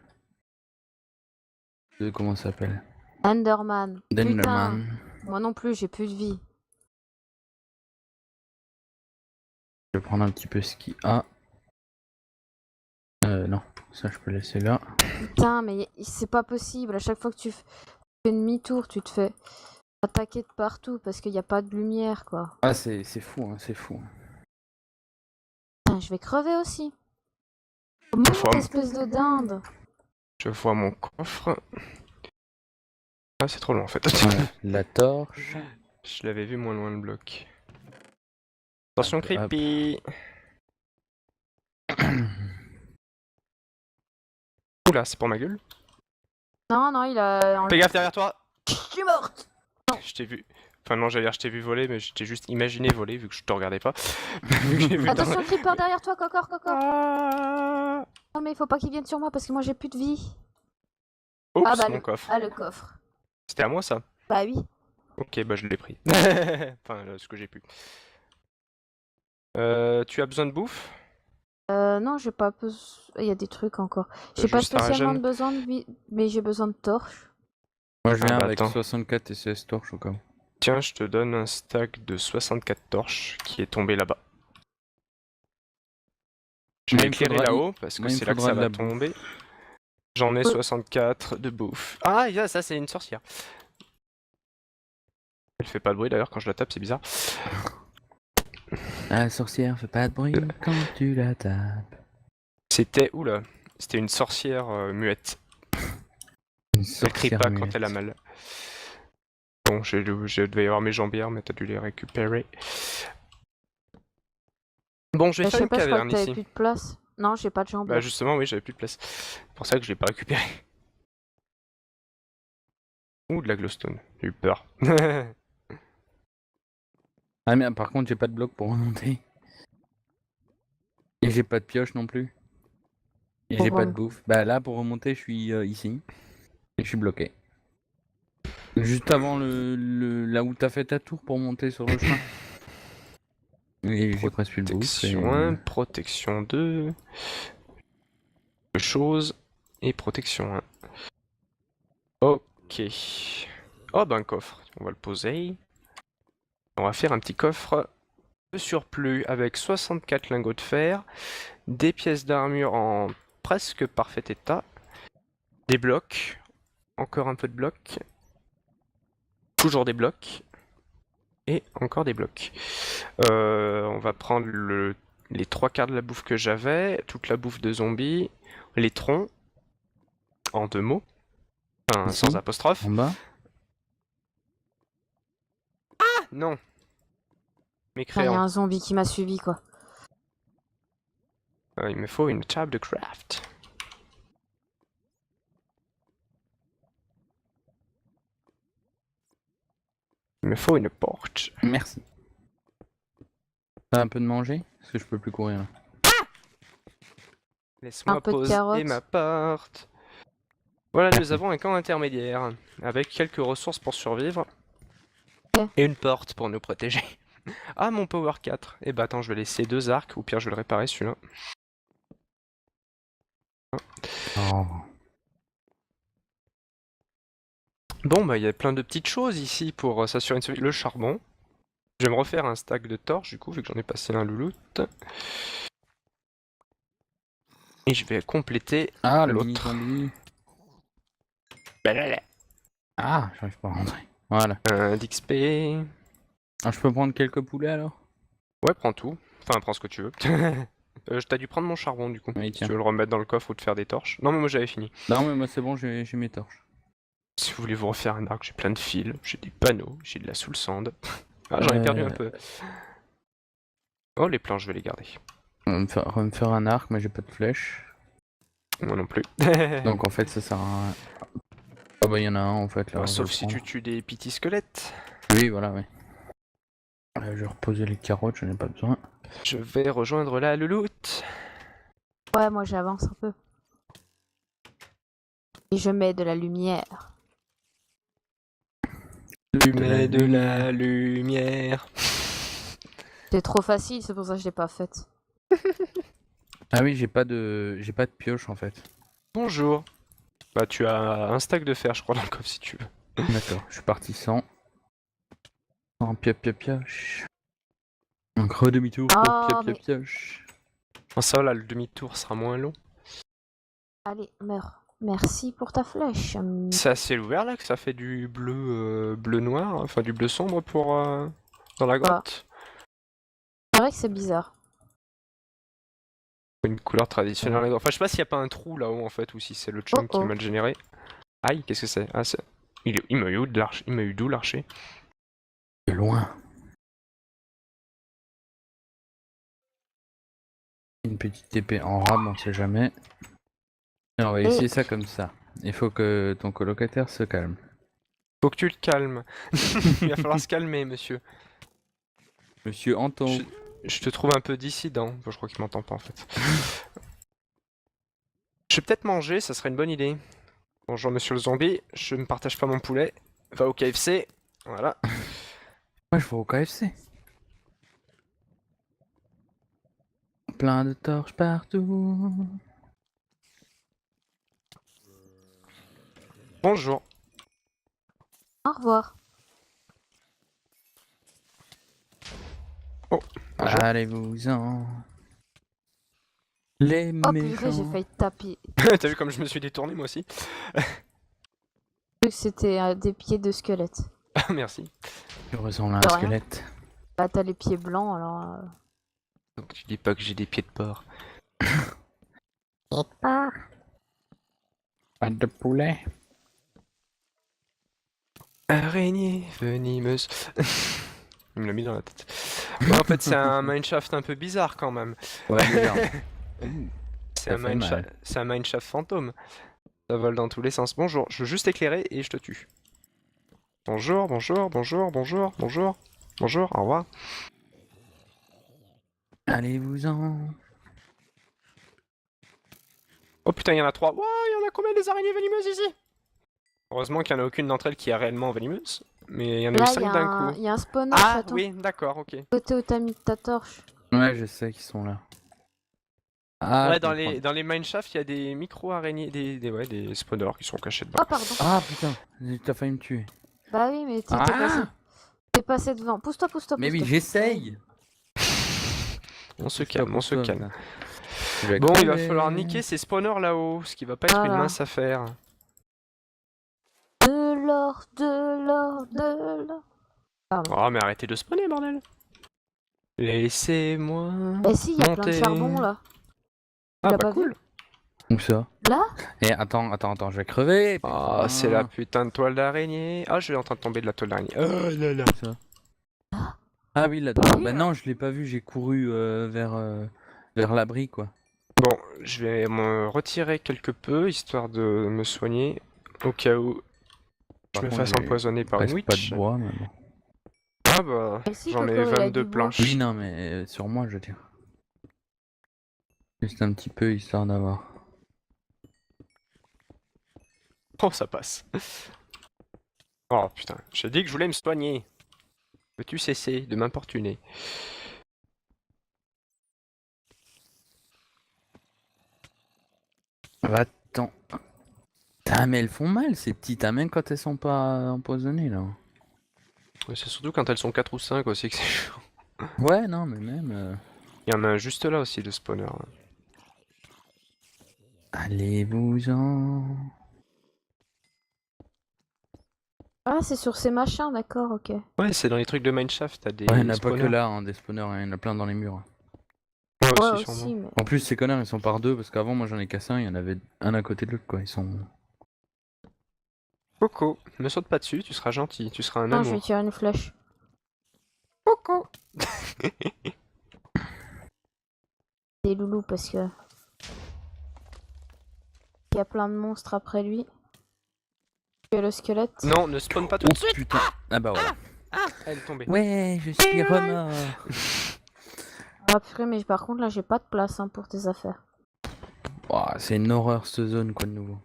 comment ça s'appelle? Enderman. Putain. D'Enderman. Moi non plus j'ai plus de vie. Je vais prendre un petit peu ce qu'il a. Non, ça je peux laisser là. Putain mais c'est pas possible. À chaque fois que tu fais demi-tour tu te fais attaquer de partout parce qu'il n'y a pas de lumière quoi. Ah c'est fou, hein, c'est fou. Putain, je vais crever aussi. Monte, espèce de dinde. Je vois mon coffre. Ah, c'est trop loin en fait. Ouais, la torche. Je l'avais vu moins loin le bloc. Attention creepy. Oula, c'est pour ma gueule. Non, non, il a... Fais gaffe derrière toi. Je suis morte. Je t'ai vu. Enfin non, j'allais dire je t'ai vu voler, mais je t'ai juste imaginé voler vu que je te regardais pas. Vu que j'ai vu Attention, creeper derrière toi, cocor. Ah, Non mais il faut pas qu'il vienne sur moi parce que moi j'ai plus de vie. oups, Ah bah mon coffre. Ah le coffre. C'était à moi ça. Bah oui. Ok, bah je l'ai pris. Enfin, ce que j'ai pu. Tu as besoin de bouffe? Non, j'ai pas besoin... Il y a des trucs encore. J'ai pas Juste un spécialement régène. besoin de vie, mais j'ai besoin de torches. Moi je viens bah, avec attends. 64 et 16 torches au cas où. Tiens, je te donne un stack de 64 torches qui est tombé là-bas. Je vais Moi, il me éclairer faudra- là-haut parce que moi, il me c'est là que faudra ça de va la bouffe. tomber. J'en ai 64 de bouffe. Ah, ça c'est une sorcière. Elle fait pas de bruit d'ailleurs quand je la tape, c'est bizarre. La sorcière fait pas de bruit quand tu la tapes. C'était... Oula. C'était une sorcière muette. Une Elle crie sorcière pas muette. quand elle a mal. Bon, je devais y avoir mes jambières, mais t'as dû les récupérer. Bon, je vais Bah, je faire sais une pas, je crois caverne que t'avais ici. plus de place. Non, j'ai pas de jambes. Bah justement, oui, j'avais plus de place. C'est pour ça que je l'ai pas récupéré. Ouh, de la glowstone. J'ai eu peur. Ah mais par contre j'ai pas de bloc pour remonter. Et j'ai pas de pioche non plus. Et j'ai pas de bouffe. Bah là pour remonter je suis ici. Et je suis bloqué. Juste avant là où t'as fait ta tour pour monter sur le chemin. Et j'ai presque plus de bouffe. Protection 1, protection 2. Chose et protection 1. Ok. Oh ben un coffre. On va le poser. On va faire un petit coffre de surplus avec 64 lingots de fer, des pièces d'armure en presque parfait état, des blocs, encore un peu de blocs, toujours des blocs, et encore des blocs. On va prendre les 3/4 de la bouffe que j'avais, toute la bouffe de zombies, les troncs, en 2 mots, enfin, Ici, sans apostrophe. en bas. Ah non. Il y a Mécréant. un zombie qui m'a suivi quoi. Il me faut une table de craft. Il me faut une porte. Merci. T'as un peu de manger? Parce que je peux plus courir là. Laisse-moi Un peu de poser carottes. ma porte. Voilà, nous avons un camp intermédiaire, avec quelques ressources pour survivre, Ok. et une porte pour nous protéger. Ah, mon Power 4. Eh bah attends, je vais laisser 2 arcs, ou pire je vais le réparer celui-là. Oh. Bon, bah il y a plein de petites choses ici pour s'assurer une survie. Le charbon. Je vais me refaire un stack de torches du coup, vu que j'en ai passé un louloute. Et je vais compléter Ah, le l'autre. mini-zombie. Blablabla. Ah, j'arrive pas à rentrer. Voilà. Un d'XP. Ouais, Ah, je peux prendre quelques poulets alors? prends tout. Enfin, prends ce que tu veux. T'as dû prendre mon charbon du coup. Oui, Si tiens. tu veux le remettre dans le coffre ou te faire des torches. Non, mais moi j'avais fini. Non, mais moi c'est bon, j'ai mes torches. Si vous voulez vous refaire un arc, j'ai plein de fils, j'ai des panneaux, j'ai de la soul sand. Ah, j'en ai perdu un peu. Oh, les planches, je vais les garder. On va me faire un arc, mais j'ai pas de flèche. Moi non plus. Donc en fait, ça sert à rien. Ah bah, il y en a un en fait là. Ouais, on sauf va si le tu tues des petits squelettes. prendre. Oui, voilà, oui. Je vais reposer les carottes, j'en ai pas besoin. Je vais rejoindre la louloute. Ouais, moi j'avance un peu. Et je mets de la lumière. Tu mets de la lumière. C'est trop facile, c'est pour ça que je l'ai pas faite. Ah oui, j'ai pas de pioche en fait. Bonjour. Bah, tu as un stack de fer, je crois, dans le coffre si tu veux. D'accord, je suis parti sans. Sans pioche. Un creux demi-tour pour Ah, mais- pioche. Oh, ça, là, le demi-tour sera moins long. Allez, meurs. Merci pour ta flèche. C'est à ciel ouvert là que ça fait du bleu noir, enfin du bleu sombre pour dans la grotte. C'est vrai que c'est bizarre. Une couleur traditionnelle. Enfin, je sais pas s'il y a pas un trou là-haut en fait, ou si c'est le chunk qui est mal généré. Aïe, qu'est-ce que c'est? Ah, il m'a eu où de l'archer? Il m'a eu d'où l'archer? De loin. Une petite épée en rame, on sait jamais. Et on va essayer ça comme ça. Il faut que ton colocataire se calme. Faut que tu le calmes. Il va falloir se calmer, monsieur. Monsieur Anton. Je te trouve un peu dissident. Bon, je crois qu'il m'entend pas en fait. Je vais peut-être manger, ça serait une bonne idée. Bonjour monsieur le zombie, je ne partage pas mon poulet. Va au KFC. Voilà. Moi je vais au KFC. Plein de torches partout. Bonjour. Au revoir. Oh, bonjour. Allez-vous-en. Les Oh méchants. purée, j'ai failli te taper. T'as vu comme je me suis détourné moi aussi? J'ai cru que c'était des pieds de squelette. Ah, merci. Tu ressembles à un De rien. squelette. Bah t'as les pieds blancs alors... Donc tu dis pas que j'ai des pieds de porc. Ah. Pas de poulet. Araignée venimeuse. Il me l'a mis dans la tête. Bon, en fait, c'est un mineshaft un peu bizarre quand même. Ouais, déjà. C'est Ça un, fait mal. c'est un mineshaft fantôme. Ça vole dans tous les sens. Bonjour, je veux juste éclairer et je te tue. Bonjour, bonjour, bonjour, bonjour, bonjour. Bonjour, au revoir. Allez-vous-en. Oh putain, il y en a 3. Wow, il y en a combien des araignées venimeuses ici? Heureusement qu'il n'y en a aucune d'entre elles qui est réellement venimeuse. Mais il y en a eu Là, 5 d'un coup. il y a un spawner, Ah chaton. oui, d'accord, ok. Côté où t'as mis ta torche. Ouais, je sais qu'ils sont là. Ah, Ouais, je vais prendre. dans les mineshafts, il y a des micro-araignées, des spawners qui sont cachés dedans. Oh pardon. Ah putain, t'as failli me tuer. Bah oui, mais t'es Ah passé devant. Pousse-toi, pousse-toi, Mais oui, pousse-toi. j'essaye. On se calme, on se calme. Je vais Bon, il va crever. falloir niquer ces spawners là-haut, ce qui va pas être une Voilà. mince affaire. De l'or, de l'or, de l'or. Pardon. Oh, mais arrêtez de spawner, bordel. Laissez-moi Bah si, il y a plein de monter. charbon là. Ah l'as bah pas cool. Où ça? Là? Eh, attends, je vais crever. Ah, putain. c'est la putain de toile d'araignée. Ah, je vais en train de tomber de la toile d'araignée. Oh là là. Ah oui, là-dedans. Bah non, je l'ai pas vu, j'ai couru vers l'abri, quoi. Bon, je vais me retirer quelque peu, histoire de me soigner, au cas où je Par me contre, fasse j'ai empoisonner par une presque pas witch. de bois, mais bon. Ah bah, Mais si, j'en ai Coco, il a 22 du bois. planches. Oui, non, mais sur moi, je veux dire. Juste un petit peu, histoire d'avoir. Oh, ça passe. Oh putain, j'ai dit que je voulais me soigner. Peux-tu cesser de m'importuner? Va-t'en. Ah, mais elles font mal ces petites, hein, même quand elles sont pas empoisonnées là. Ouais, c'est surtout quand elles sont 4 ou 5 aussi que c'est chaud. Ouais, non, mais même. Il y en a un juste là aussi de spawner. Là. Allez-vous-en. Ah, c'est sur ces machins, d'accord, ok. Ouais, c'est dans les trucs de Mineshaft, t'as des Ouais, il n'y en a pas que spawners. là, hein, des spawners, hein, il y en a plein dans les murs. Ouais, Ouais, aussi, sûrement. aussi, mais. En plus, ces connards ils sont par deux parce qu'avant, moi j'en ai cassé un, il y en avait un à côté de l'autre quoi. Ils sont. Coco, ne saute pas dessus, tu seras gentil, tu seras un Non, je vais amour. tirer une flèche. Coco. Des loulous parce que. Il y a plein de monstres après lui. Il y a le squelette. Non, ne spawn pas tout Oh de suite. putain. Ah bah voilà. Elle est tombée. Ouais, je suis remords. Ah purée, mais par contre là j'ai pas de place hein, pour tes affaires. Ouah, c'est une horreur cette zone quoi de nouveau.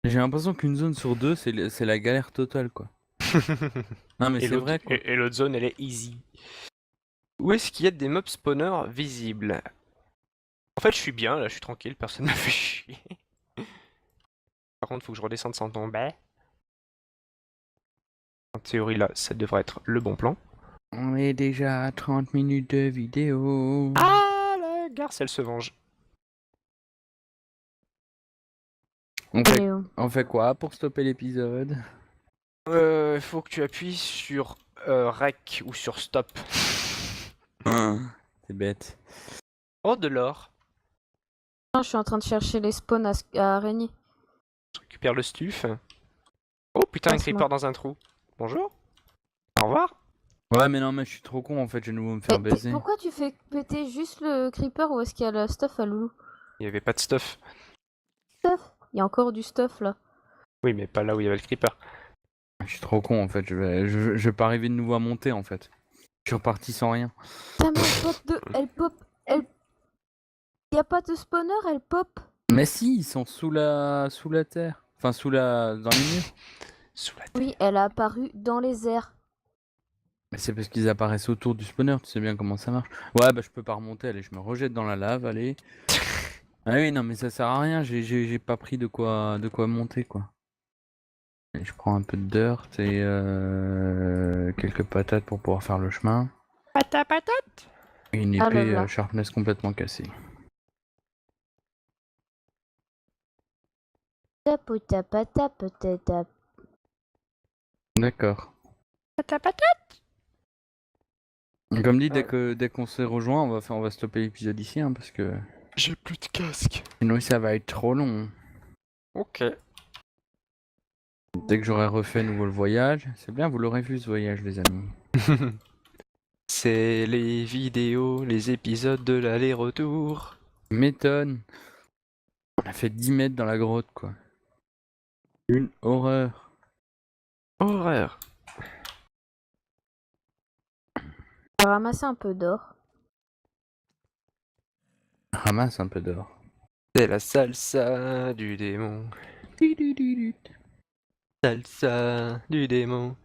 J'ai l'impression qu'une zone sur deux, c'est la galère totale quoi. Non mais Et c'est vrai quoi. et l'autre zone, elle est easy. Où est-ce qu'il y a des mobs spawners visibles? En fait, je suis bien, là, je suis tranquille, personne ne me fait chier. Par contre, faut que je redescende sans tomber. En théorie, là, ça devrait être le bon plan. On est déjà à 30 minutes de vidéo. Ah, la garce, elle se venge. On Il fait, est où? on fait quoi pour stopper l'épisode? Faut que tu appuies sur Rec ou sur Stop. C'est bête. Oh, de l'or. Non, je suis en train de chercher les spawns à araignées. Je récupère le stuff. Oh putain, un Passe-moi. creeper dans un trou. Bonjour. Au revoir. Ouais mais non mais je suis trop con en fait, je vais de nouveau me faire Mais baiser. pourquoi tu fais péter juste le creeper ou est-ce qu'il y a le stuff à loulou? Il y avait pas de stuff. Stuff? Il y a encore du stuff là. Oui, mais pas là où il y avait le creeper. Je suis trop con en fait, je vais pas arriver de nouveau à monter en fait. Je suis reparti sans rien. Putain, mais elle pop de. Elle pop. Elle. Y a pas de spawner, elle pop. Mais si, ils sont sous la terre. Enfin dans les murs. Sous la Oui, elle a apparu dans les airs. Mais c'est parce qu'ils apparaissent autour du spawner, tu sais bien comment ça marche. Ouais bah je peux pas remonter, allez, je me rejette dans la lave, allez. Ah oui non mais ça sert à rien, j'ai pas pris de quoi monter quoi. Et je prends un peu de dirt et quelques patates pour pouvoir faire le chemin. patate. Et une Ah là épée là. sharpness complètement cassée. Tapota pata peut-être. D'accord. Patate. Comme dit, dès qu'on s'est rejoint, on va stopper l'épisode ici hein, parce que J'ai plus de casque. sinon ça va être trop long. Hein. Ok. Dès que j'aurai refait nouveau le voyage, c'est bien, vous l'aurez vu ce voyage les amis. C'est les vidéos, les épisodes de l'aller-retour. M'étonne. On a fait 10 mètres dans la grotte quoi. Une horreur. Horreur. On va ramasser un peu d'or. Ramasse un peu d'or. C'est la salsa du démon. Salsa du démon.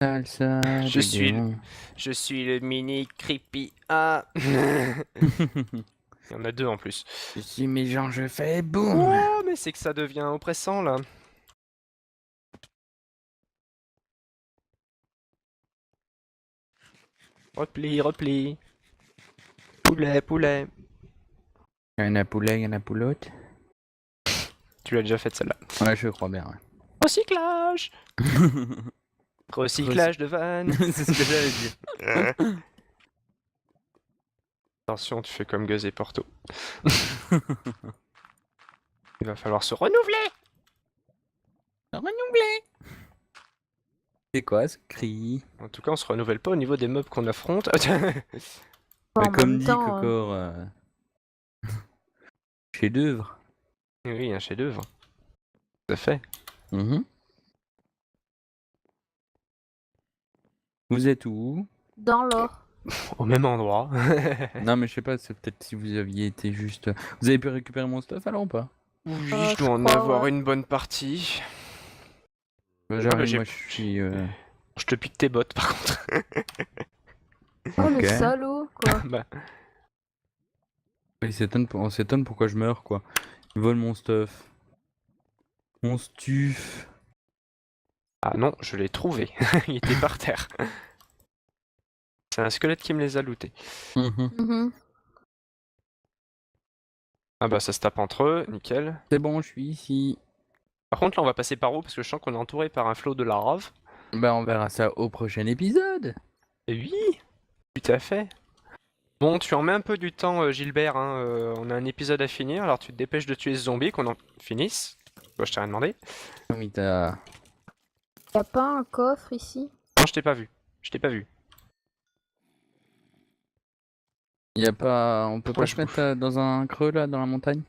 Salsa Je du suis démon. Je suis le mini creepy. Ah. Il y en a deux en plus. Je suis méchant, je fais boum. Oh, mais c'est que ça devient oppressant là. Repli, repli. Poulet, poulet. Il y en a poulet, il y en a poulotte. Tu l'as déjà faite celle-là. Ouais, je crois bien. Recyclage. Recyclage de vanne. C'est ce que j'allais dire. Attention, tu fais comme Gus et Porto. Il va falloir se renouveler. Renouvelé. C'est quoi ce cri? En tout cas, on se renouvelle pas au niveau des mobs qu'on affronte. En Comme même dit temps, Cocor, chef-d'œuvre. Oui, un chef-d'œuvre. Tout à fait. Mhm. Vous êtes où? dans l'or. Au même endroit. Non mais je sais pas, c'est peut-être si vous aviez été juste... Vous avez pu récupérer mon stuff alors ou pas? Oui, je je dois en crois, avoir ouais. une bonne partie. J'arrive, j'ai- moi je suis. Je te pique tes bottes par contre. Oh, le Ok. salaud, quoi. Bah, On s'étonne pourquoi je meurs, quoi. Ils volent mon stuff. Mon stuff. ah non, je l'ai trouvé. Il était par terre. C'est un squelette qui me les a lootés. Mhm. Mhm. Ah bah ça se tape entre eux, nickel. C'est bon, je suis ici. Par contre là on va passer par où parce que je sens qu'on est entouré par un flot de lave. Bah, on verra ça au prochain épisode. Et oui, tout à fait. Bon, tu en mets un peu du temps, Gilbert. Hein, on a un épisode à finir, alors tu te dépêches de tuer ce zombie, qu'on en finisse. Moi, je t'ai rien demandé. Oui, t'as. Y a pas un coffre ici? Non, je t'ai pas vu. Je t'ai pas vu. Y a pas. On peut Moi, pas je se mettre bouffe. dans un creux là, dans la montagne?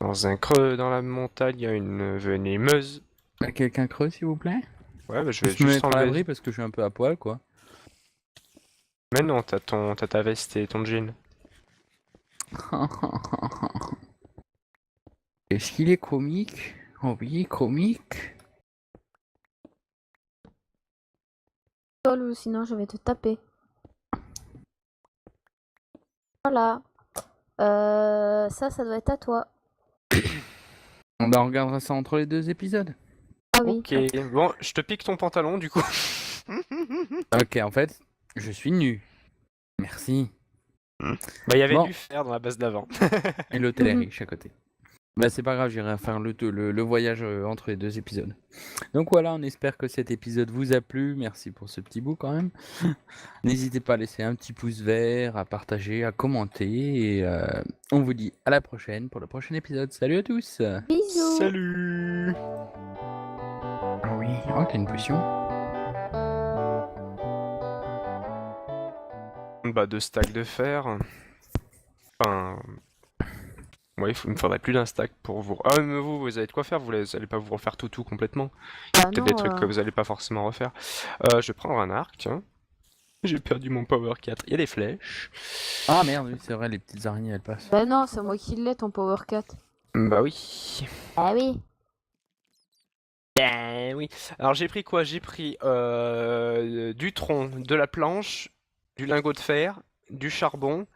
Dans un creux dans la montagne, il y a une venimeuse. Y'a quelqu'un creux, s'il vous plaît? Ouais, bah, je vais Juste me juste mettre à enlever. l'abri parce que je suis un peu à poil, quoi. Mais non, t'as ta veste et ton jean. Est-ce qu'il est comique? Oh oui, comique. Sol ou sinon je vais te taper. Voilà. Ça doit être à toi. Bah, on regardera ça entre les deux épisodes. Ah oui. Ok, bon, je te pique ton pantalon du coup. Ok, en fait, je suis nu. Merci. Bah, il y avait Bon. du fer dans la base d'avant. Et l'hôtel est riche à côté. Bah, c'est pas grave, j'irai faire le voyage entre les deux épisodes. Donc voilà, on espère que cet épisode vous a plu. Merci pour ce petit bout quand même. N'hésitez pas à laisser un petit pouce vert, à partager, à commenter. Et on vous dit à la prochaine pour le prochain épisode. Salut à tous. Bisous. Salut. Ah oui, oh, t'as une potion. Bah, 2 stacks de fer. Enfin. Ouais, il me faudrait plus d'un stack pour vous. Ah, mais vous avez de quoi faire, vous allez pas vous refaire tout complètement. Bah Peut-être non, des trucs que vous allez pas forcément refaire. Je vais prendre un arc, tiens. J'ai perdu mon power 4. Il y a des flèches. Ah merde, oui, c'est vrai, les petites araignées elles passent. Bah non, c'est moi qui l'ai ton power 4. Bah oui. Ah oui. Ben oui. Alors j'ai pris quoi? J'ai pris du tronc, de la planche, du lingot de fer, du charbon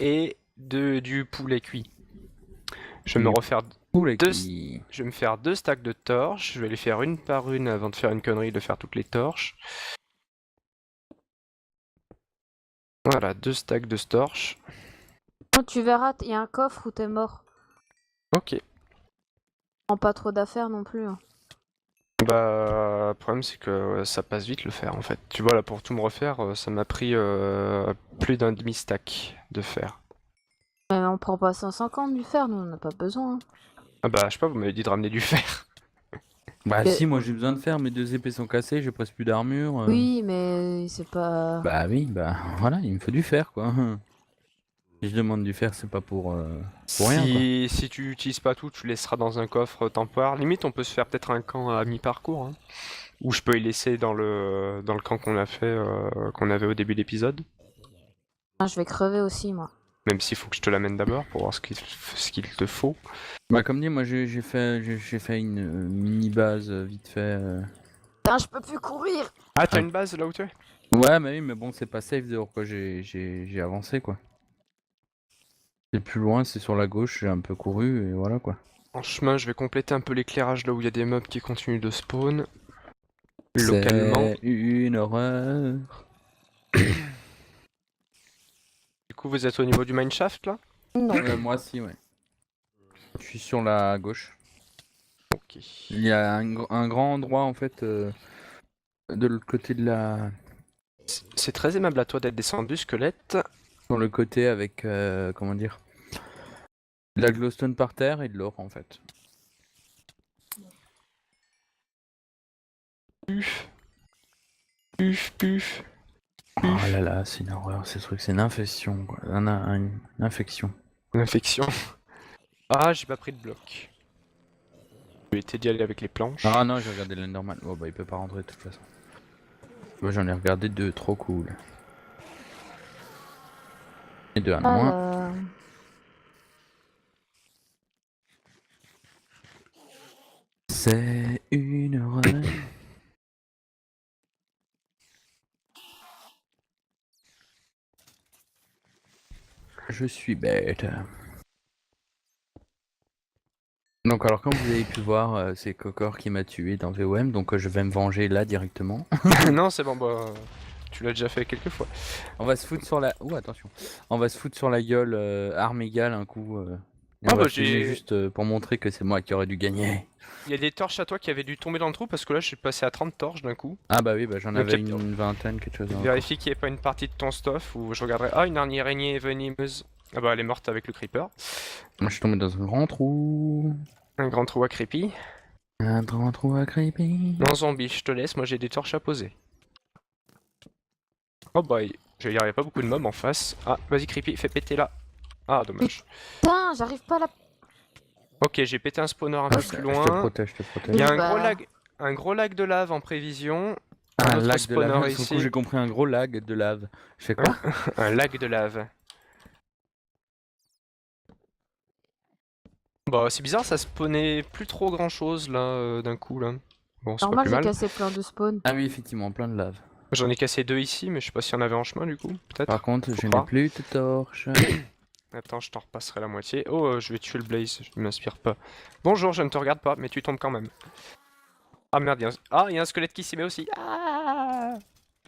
et du poulet cuit. Je vais me Du refaire Poulet deux, qui... je vais me faire 2 stacks de torches. Je vais les faire une par une avant de faire une connerie de faire toutes les torches. Voilà, 2 stacks de torches. Non, tu verras, il y a un coffre où t'es mort. Ok. Prends pas trop d'affaires non plus. Hein. Bah, le problème c'est que ça passe vite le fer en fait. Tu vois là pour tout me refaire, ça m'a pris plus d'un demi-stack de fer. Mais on prend pas 150 du fer, nous on en a pas besoin. Hein. Ah bah je sais pas, vous m'avez dit de ramener du fer. Bah Mais- si, moi j'ai besoin de faire, mes 2 épées sont cassées, j'ai presque plus d'armure. Oui, mais c'est pas. Bah oui, bah voilà, il me faut du fer quoi. Si je demande du fer, c'est pas pour rien quoi. Si tu utilises pas tout, tu laisseras dans un coffre temporaire. Limite, on peut se faire peut-être un camp à mi-parcours. Hein. Ou je peux y laisser dans le camp qu'on a fait, qu'on avait au début de l'épisode. Ah, je vais crever aussi, moi. Même s'il faut que je te l'amène d'abord pour voir ce qu'il te faut. Bah comme dit, moi j'ai fait une mini base vite fait. Putain, je peux plus courir. Ah, t'as Ah. une base là où tu es? Ouais, mais oui, mais bon, c'est pas safe dehors quoi, j'ai avancé quoi. C'est plus loin, c'est sur la gauche, j'ai un peu couru et voilà quoi. En chemin, je vais compléter un peu l'éclairage là où il y a des mobs qui continuent de spawn. Localement. C'est une horreur. Du coup, vous êtes au niveau du mineshaft là? Non. Moi aussi, ouais. Je suis sur la gauche. Ok. Il y a un grand endroit en fait de l'autre côté de la... C'est très aimable à toi d'être descendu, squelette. Sur le côté avec, comment dire, de la glowstone par terre et de l'or en fait. Puf. Puf, puf. Oh là là, c'est une horreur, ces trucs, c'est une infection quoi. Une infection. Une infection. Ah, j'ai pas pris de bloc. Je vais essayer d'y aller avec les planches. Ah non, j'ai regardé l'Enderman. Oh bah il peut pas rentrer de toute façon. Moi j'en ai regardé 2, trop cool. Et 2 à moins. C'est une horreur. Je suis bête. Donc alors comme vous avez pu voir, c'est Kokor qui m'a tué dans VOM, donc je vais me venger là directement. Non, c'est bon, bah. Tu l'as déjà fait quelques fois. On va se foutre sur la... Ouh, attention. On va se foutre sur la gueule arme égale un coup. Et Ah on va bah, filmer j'ai- juste pour montrer que c'est moi qui aurais dû gagner. Il y a des torches à toi qui avaient dû tomber dans le trou parce que là, je suis passé à 30 torches d'un coup. Ah bah oui, bah j'en Le avais capteur. une vingtaine, quelque chose. Vérifie qu'il n'y ait pas une partie de ton stuff où je regarderai. Ah, une araignée venimeuse. Ah bah, elle est morte avec le creeper. Moi je suis tombé dans un grand trou. Un grand trou à creepy. Un grand trou à creepy. Non, zombie, je te laisse, moi j'ai des torches à poser. Oh bah, il y a pas beaucoup de mobs en face. Ah, vas-y creepy, fais péter là. Ah, dommage. Putain, j'arrive pas à la... Ok, j'ai pété un spawner un peu Je plus te loin. protège, je te Il protège. y a Bah. un gros lag de lave en prévision. Un autre lag de spawner lave. ici. Sur le coup, j'ai compris un gros lag de lave. Je fais quoi? Un lag de lave. Bah, c'est bizarre, ça spawnait plus trop grand chose là d'un coup là. Bon, c'est pas Normal, plus j'ai mal. cassé plein de spawns. Ah oui, effectivement, plein de lave. J'en ai cassé 2 ici, mais je sais pas s'il y en avait en chemin du coup, peut-être. Par contre, Faut je n'ai croire. plus de torches. Attends, je t'en repasserai la moitié. Oh, je vais tuer le Blaze, je m'inspire pas. Bonjour, je ne te regarde pas, mais tu tombes quand même. Ah merde, il y a un squelette qui s'y met aussi. Ah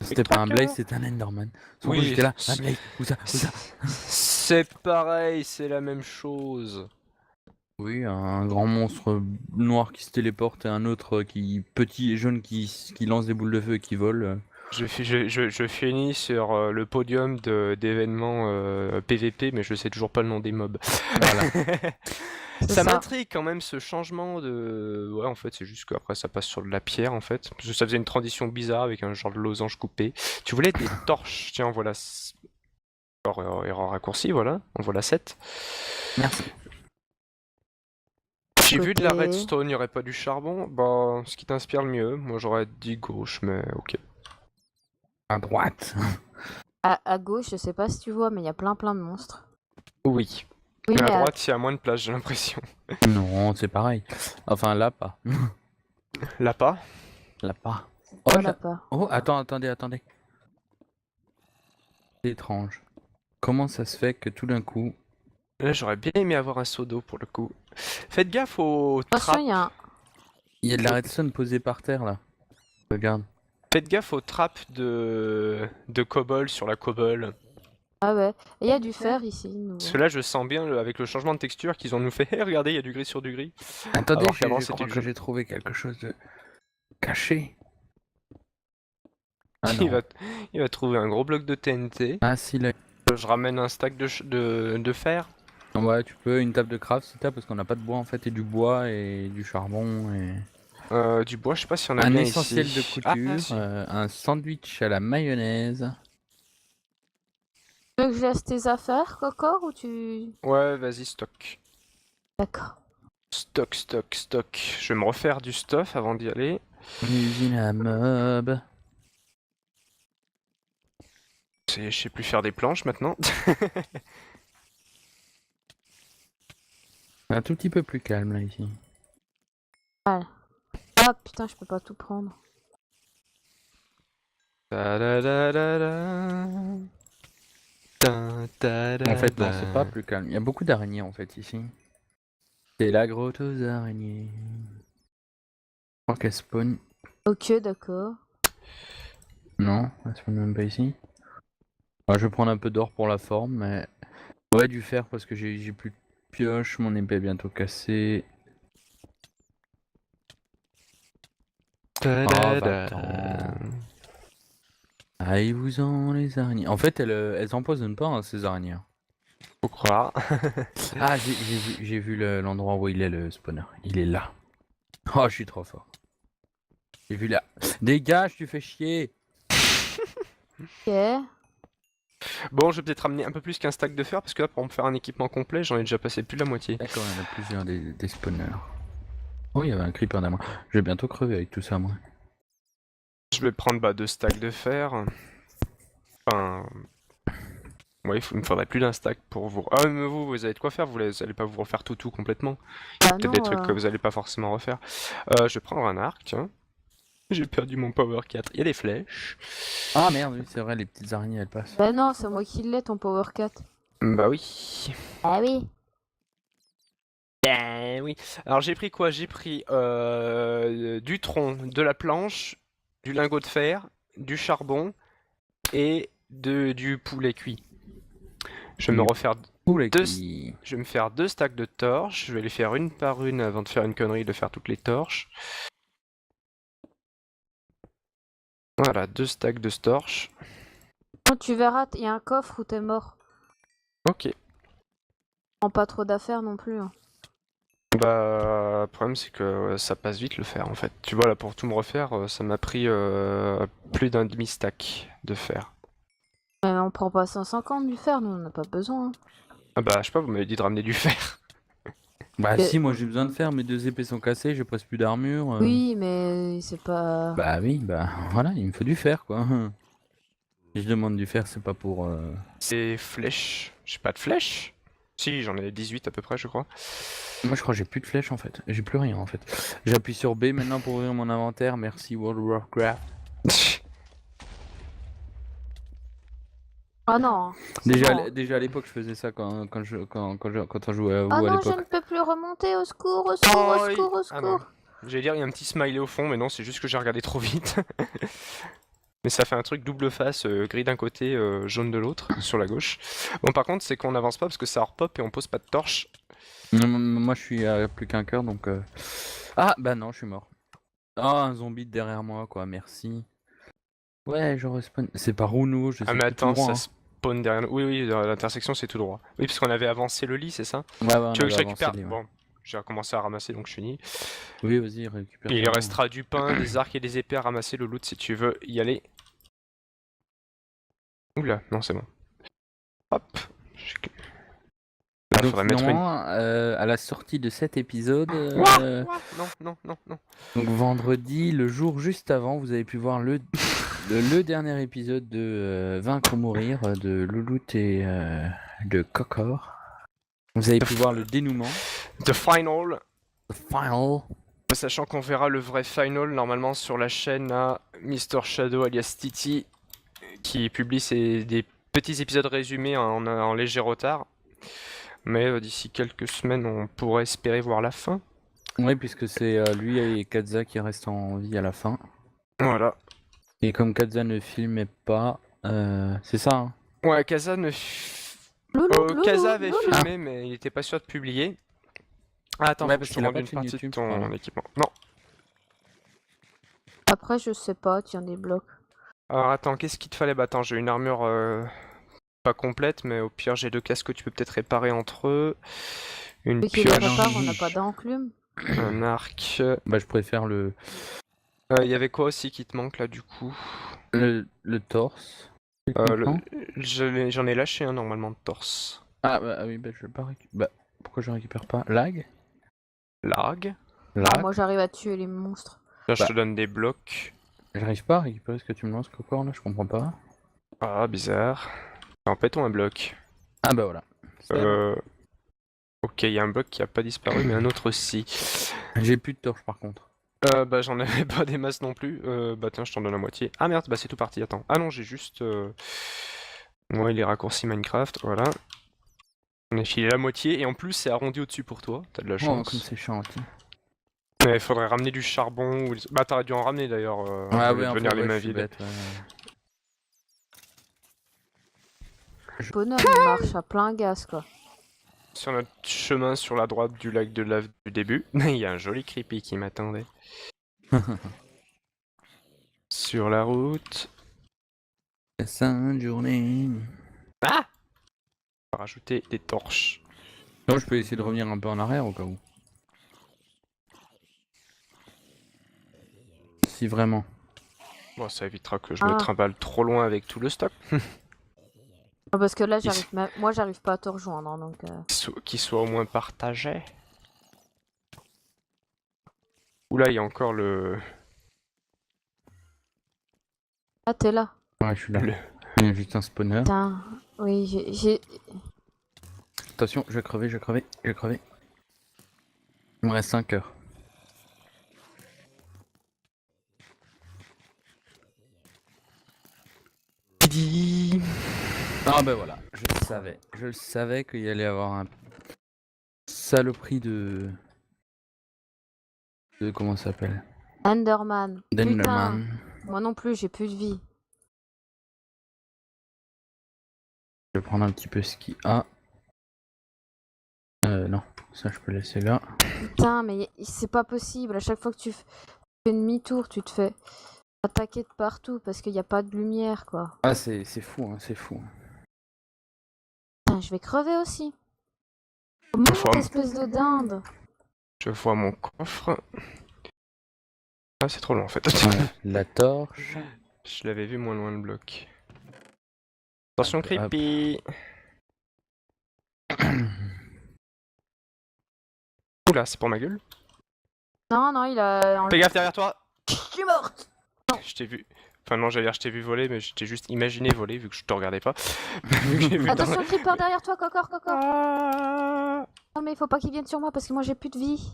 C'était pas un tracker. Blaze, c'était un Enderman. Son Oui, coup, j'étais là. c'est- Un Blaze, où ça, où ça? C'est pareil, c'est la même chose. Oui, un grand monstre noir qui se téléporte et un autre qui petit et jaune qui lance des boules de feu et qui vole. Je finis sur le podium d'événements PVP, mais je sais toujours pas le nom des mobs. Voilà. C'est Ça ça. m'intrigue quand même ce changement de... Ouais, en fait, c'est juste qu'après ça passe sur de la pierre, en fait. Parce que ça faisait une transition bizarre avec un genre de losange coupé. Tu voulais des torches, tiens, voilà. Erreur raccourci, voilà. En voilà 7. Merci. J'ai vu de la Côté. redstone, il n'y aurait pas du charbon. Bah, ce qui t'inspire le mieux. Moi, j'aurais dit gauche, mais ok. À droite. À gauche, je sais pas si tu vois, mais il y a plein de monstres. Oui. Oui, Mais mais à droite, il y a moins de place, j'ai l'impression. Non, c'est pareil. Enfin, là pas. Là pas. Là pas. Oh, voilà là... pas. oh attendez. C'est étrange. Comment ça se fait que tout d'un coup... Là, j'aurais bien aimé avoir un seau d'eau pour le coup. Faites gaffe aux Attention, trappes. il y a un... Il y a de la redstone posée par terre là. Regarde. Faites gaffe aux trappes de cobble sur la cobble. Ah ouais. Et il y a du fer ici, nouveau. Parce que là, je sens bien avec le changement de texture qu'ils ont nous fait. Hey, regardez, il y a du gris sur du gris. Attendez, Alors qu'avant, je c'était crois du que jaune. j'ai trouvé quelque chose de caché. Ah il, non. il va trouver un gros bloc de TNT. Ah si, là. Je ramène un stack de fer. Ouais, tu peux une table de craft si t'as, parce qu'on n'a pas de bois en fait, et du bois et du charbon et... Du bois, je sais pas s'il y en a Un bien essentiel ici. de couture, Ah, si. un sandwich à la mayonnaise. Tu veux que je laisse tes affaires, Cocor, ou tu... Ouais, vas-y, stock. D'accord. Stock. Je vais me refaire du stuff avant d'y aller. Une usine à mob. Je sais plus faire des planches maintenant. Un tout petit peu plus calme là ici. Ah putain, je peux pas tout prendre. Ta-da-da-da-da. En fait, non, c'est pas plus calme. Il y a beaucoup d'araignées en fait ici. C'est la grotte aux araignées. Je crois qu'elle spawn. Ok, d'accord. Non, elle spawn même pas ici. Ouais, je vais prendre un peu d'or pour la forme, mais. Ouais, du fer parce que j'ai plus de pioche, mon épée est bientôt cassée. Ta-da-da. Aïe-vous-en les araignées. En fait, elles empoisonnent pas hein, ces araignées. Faut croire. Ah, j'ai vu l'endroit où il est le spawner. Il est là. Oh, je suis trop fort. J'ai vu là. Dégage, tu fais chier. Ok. Bon, je vais peut-être ramener un peu plus qu'un stack de fer parce que là, pour me faire un équipement complet, j'en ai déjà passé plus de la moitié. D'accord, il y en a plusieurs des spawners. Oh, il y avait un creeper derrière moi. Je vais bientôt crever avec tout ça, moi. Je vais prendre 2 stacks de fer. Enfin. Ouais, il me faudrait plus d'un stack pour vous. Ah, mais vous avez de quoi faire, vous allez pas vous refaire tout complètement. Bah Peut-être non, des trucs que vous allez pas forcément refaire. Je vais prendre un arc, tiens. J'ai perdu mon power 4. Il y a des flèches. Ah merde, oui, c'est vrai, les petites araignées elles passent. bah non, c'est moi qui l'ai ton Power 4. Bah oui. Ah oui. Ben oui. Alors j'ai pris quoi? J'ai pris du tronc, de la planche, du lingot de fer, du charbon et du poulet cuit. Je vais me Du refaire Poulet deux, cuit. je vais me faire 2 stacks de torches. Je vais les faire une par une avant de faire une connerie de faire toutes les torches. Voilà, 2 stacks de torches. Quand tu verras, il y a un coffre où t'es mort. Ok. Prends pas trop d'affaires non plus. Hein. Bah, le problème c'est que ça passe vite le fer en fait. Tu vois là pour tout me refaire, ça m'a pris plus d'un demi-stack de fer. Mais on prend pas 150 du fer, nous on en a pas besoin. Hein. Ah bah je sais pas, vous m'avez dit de ramener du fer. Bah Mais- si, moi j'ai besoin de faire, mes 2 épées sont cassées, j'ai presque plus d'armure. Oui, mais c'est pas. Bah oui, bah voilà, il me faut du fer quoi. Si je demande du fer, c'est pas pour... C'est flèches. J'ai pas de flèches. Si, j'en ai 18 à peu près, je crois. Moi je crois que j'ai plus de flèches en fait, j'ai plus rien en fait. J'appuie sur B maintenant pour ouvrir mon inventaire, merci World of Warcraft. Ah non. c'est Déjà, bon. déjà à l'époque je faisais ça quand on jouait à WoW Ah à non, je l'époque. ne peux plus remonter, au secours, au secours, au oui. secours, au Ah non. secours. J'allais dire, il y a un petit smiley au fond, mais non, c'est juste que j'ai regardé trop vite. Mais ça fait un truc double face, gris d'un côté, jaune de l'autre, sur la gauche. Bon, par contre, c'est qu'on n'avance pas parce que ça repop et on pose pas de torche. Moi je suis à plus qu'un cœur donc... Ah bah non, je suis mort. Ah, un zombie derrière moi quoi, merci. Ouais, je respawn. C'est par où nous? Je sais Ah, mais plus tout attends, droit, ça spawn derrière nous. Oui, oui, l'intersection c'est tout droit. Oui, parce qu'on avait avancé le lit, c'est ça? hein. Ouais, on Tu veux que je avait récupère? avancé les- Bon, j'ai recommencé à ramasser donc je finis. Oui, vas-y, récupère. Il ça. restera du pain, des arcs et des épées à ramasser, le loot si tu veux y aller. Oula, non, c'est bon. Hop. Là, Donc faudrait mettre une. finalement, à la sortie de cet épisode, Non, non, non, non. donc vendredi, le jour juste avant, vous avez pu voir le dernier épisode de Vaincre ou Mourir de Louloute et de Kokor. Vous avez pu voir le dénouement, The Final. the final. Sachant qu'on verra le vrai final normalement sur la chaîne à Mr. Shadow alias Titi qui publie des petits épisodes résumés en léger retard. Mais d'ici quelques semaines, on pourrait espérer voir la fin. Oui, puisque c'est lui et Kaza qui restent en vie à la fin. Voilà. Et comme Kaza ne filmait pas, c'est ça. Hein. Ouais, Kaza Loulou, Kaza avait loulou. filmé, mais il était pas sûr de publier. Ah, attends, Ouais, faut que parce je te qu'il a rende pas une de chaîne partie de YouTube, ton voilà. équipement. Non. Après, je sais pas, tiens des blocs. Alors attends, qu'est-ce qu'il te fallait? Bah attends, j'ai une armure pas complète, mais au pire j'ai 2 casques que tu peux peut-être réparer entre eux. Une Celui qui les pioche, répare, on n'a pas d'enclume. un arc. Bah, je préfère le Il y avait quoi aussi qui te manque là du coup? le torse. techniquement. J'en ai lâché un normalement de torse. Ah, bah oui, bah je vais pas récupérer. Bah, pourquoi je récupère pas? Lag? Largue. Ah, Lag? moi j'arrive à tuer les monstres. Là je Bah. te donne des blocs. J'arrive pas à récupérer ce que tu me lances, Kokor, là, je comprends pas. Ah bizarre. En pétons un bloc. Ah bah voilà. Ok, il y a un bloc qui a pas disparu, mais un autre aussi. J'ai plus de torche par contre. Bah j'en avais pas des masses non plus. Bah tiens, je t'en donne la moitié. Ah merde, bah c'est tout parti, attends. Ah non, j'ai juste... Ouais, les raccourcis Minecraft, voilà. On a filé la moitié, et en plus c'est arrondi au-dessus pour toi, t'as de la Oh, chance. comme c'est chiant. Tiens. Mais il faudrait ramener du charbon, ou... Bah t'aurais dû en ramener d'ailleurs, Ah au lieu ouais, de en venir fait, les ouais, mains je suis vides. bête. Ouais. Le bonhomme il marche à plein gaz quoi. Sur notre chemin sur la droite du lac de lave du début, il y a un joli creepy qui m'attendait. Sur la route... La sainte journée. On va rajouter des torches. Non, je peux essayer de revenir un peu en arrière au cas où. Si vraiment. Bon, ça évitera que je me Ah. trimballe trop loin avec tout le stock. Ah, parce que là, Ils- moi j'arrive pas à te rejoindre. Hein, donc, Qui soit au moins partagé. Oula, il y a encore le... Ah, t'es là. Ouais, je suis là. Le- Il y a juste un spawner. Putain. Oui, j'ai... Attention, je vais crever, je vais crever, je vais crever. Il me reste 5 heures. Dit. Ah bah voilà, je le savais qu'il y allait avoir un saloperie de comment ça s'appelle? Enderman. Putain, d'Enderman. moi non plus, j'ai plus de vie. Je vais prendre un petit peu ce qu'il a. Non, ça je peux laisser là. Putain, mais c'est pas possible. À chaque fois que tu fais demi-tour, tu te fais attaquer de partout parce qu'il n'y a pas de lumière, quoi. Ah c'est fou, hein, c'est fou. Putain, je vais crever aussi. Monte, espèce de dinde. Je vois mon coffre. Ah, c'est trop long en fait. Ouais, la torche. Je l'avais vu moins loin le bloc. Attention, Hop. creepy. Oula, c'est pour ma gueule. Non, non, il a... Fais gaffe derrière toi. Je suis morte. Je t'ai vu. Enfin non, j'allais dire je t'ai vu voler, mais je t'ai juste imaginé voler vu que je te regardais pas. Vu que j'ai vu dans Attention, la- creeper derrière toi, cocor, cocor. Ah. Non, mais il faut pas qu'il vienne sur moi parce que moi j'ai plus de vie.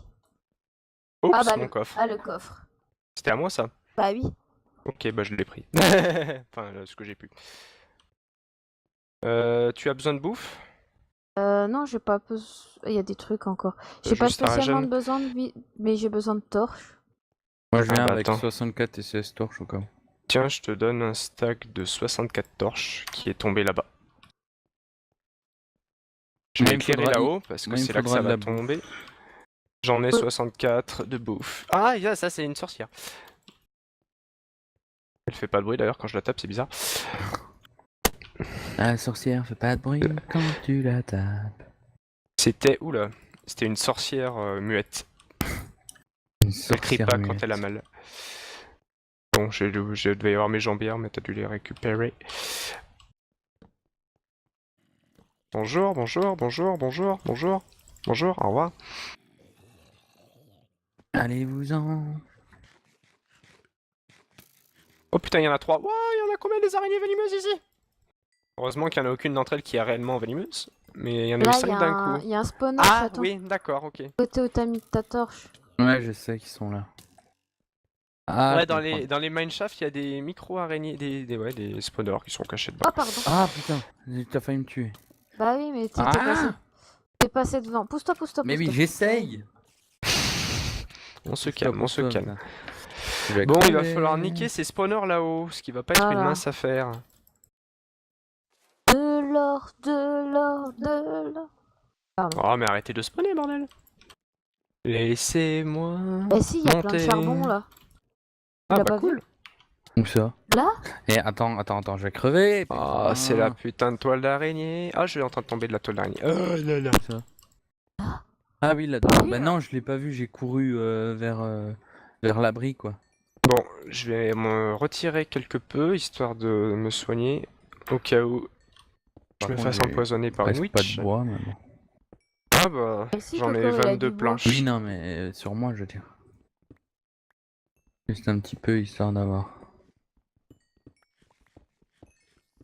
Oups, Ah bah mon le... coffre. Ah, le coffre. C'était à moi ça. Bah oui. Ok, bah je l'ai pris. Enfin, ce que j'ai pu. Tu as besoin de bouffe? Non, j'ai pas besoin... Il y a des trucs encore. J'ai pas Juste un spécialement régène. besoin de vie, mais j'ai besoin de torches. Moi je viens Ah bah avec attends. 64 et 16 torches au cas où. Tiens, je te donne un stack de 64 torches qui est tombé là-bas. Je Moi, vais il me éclairer faudra- là-haut parce que moi, il me c'est là que faudra ça de va la bouffe. tomber. J'en ai 64 de bouffe. Ah, ça c'est une sorcière. Elle fait pas de bruit d'ailleurs quand je la tape, c'est bizarre. La sorcière fait pas de bruit quand tu la tapes. C'était. Oula. C'était une sorcière muette. Une Elle crie sorcière pas muette. quand elle a mal. Bon, je devais y avoir mes jambières, mais t'as dû les récupérer. Bonjour, bonjour, bonjour, bonjour, bonjour, bonjour, au revoir. Allez-vous-en. Oh putain, il y en a 3. Wow, il y en a combien des araignées venimeuses ici? Heureusement qu'il n'y en a aucune d'entre elles qui est réellement venimeuse. Mais il y en a eu Là, 5 d'un coup. il y a un spawner, Ah chaton. oui, d'accord, ok. Côté où t'as mis ta torche. Ouais, je sais qu'ils sont là. Ah, Ouais, je dans comprends. les mineshafts, il y a des micro-araignées, des spawners qui sont cachés dedans. Oh, pardon. Ah putain, t'as failli me tuer. Bah oui, mais t'es Ah passé devant. Pousse-toi, pousse-toi, Mais oui, pousse-toi. j'essaye. On se calme, on se calme. Je vais Bon, il va crever. falloir niquer ces spawners là-haut, ce qui va pas être une Voilà. mince affaire. De l'or, de l'or, de l'or. Oh, mais arrêtez de spawner, bordel. Laissez-moi. Eh si, il y a plein de monter. charbon là. Ah l'as bah pas cool. Où ça? Là? Eh, attends, je vais crever. Ah, c'est la putain de toile d'araignée. Ah, je suis en train de tomber de la toile d'araignée. Oh là là. Ça. Ah oui, là-dedans. Bah non, je l'ai pas vu, j'ai couru vers l'abri, quoi. Bon, je vais me retirer quelque peu, histoire de me soigner, au cas où je Par me contre, fasse j'ai empoisonner par une presque pas witch. de bois, mais bon. Ah bah, Ici, j'en ai Coco, il a 22 du bois. planches. Oui, non, mais sur moi, je veux dire. Juste un petit peu, histoire d'avoir.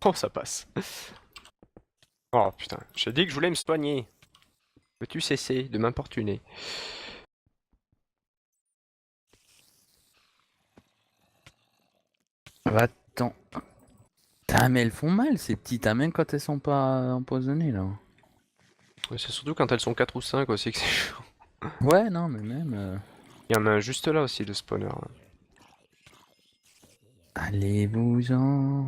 Oh, ça passe. Oh putain, j'ai dit que je voulais me soigner. Peux-tu cesser de m'importuner? Attends. Putain, mais elles font mal, ces petites, hein, même quand elles sont pas empoisonnées, là. Ouais, c'est surtout quand elles sont 4 ou 5 aussi que c'est chaud. Ouais, non, mais même... Il y en a un juste là aussi de spawner. Allez-vous-en.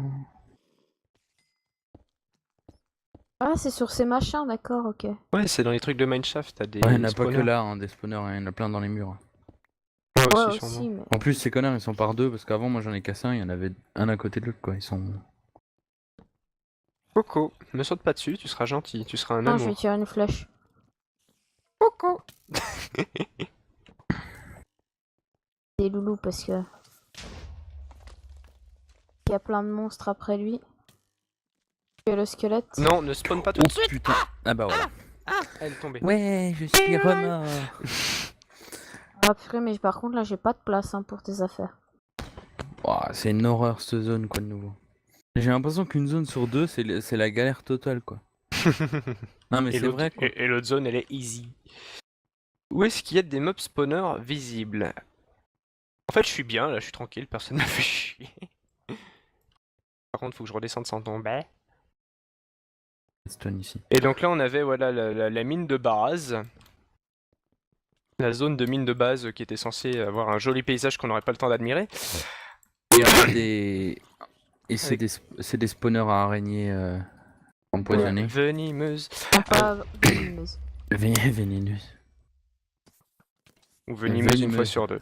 Ah, c'est sur ces machins, d'accord, ok. Ouais, c'est dans les trucs de mineshaft, t'as des Ouais, il n'y en a pas que spawners. là, hein, des spawners, il y en a plein dans les murs. Ouais, Ouais, aussi, sûrement. aussi, mais... En plus, ces connards, ils sont par deux, parce qu'avant, moi, j'en ai cassé un, il y en avait un à côté de l'autre, quoi. Ils sont... Coco, me saute pas dessus, tu seras gentil, tu seras un Non, je vais amour. tirer une flèche. Coco. Des loulous parce que... Il y a plein de monstres après lui. Il y a le squelette. Non, ne spawn pas tout Oh de suite. putain. Ah bah voilà. Elle est tombée. Ouais, je suis remords. Ah purée, mais par contre là j'ai pas de place hein, pour tes affaires. Oh, c'est une horreur, cette zone, quoi, de nouveau. J'ai l'impression qu'une zone sur deux, c'est la galère totale, quoi. Non, mais Et c'est vrai, quoi. et l'autre zone, elle est easy. Où est-ce qu'il y a des mobs spawners visibles? En fait, je suis bien, là, je suis tranquille, personne ne me fait chier. Par contre, faut que je redescende sans tomber. Stone ici. Et donc là, on avait voilà, la mine de base. La zone de mine de base qui était censée avoir un joli paysage qu'on n'aurait pas le temps d'admirer. Et on a des. Et c'est Avec- des spawners à araignées empoisonnées. Venimeuse. Pas venimeuse. Vénéneuses. Ou venimeuse une fois Venimeuse. sur deux.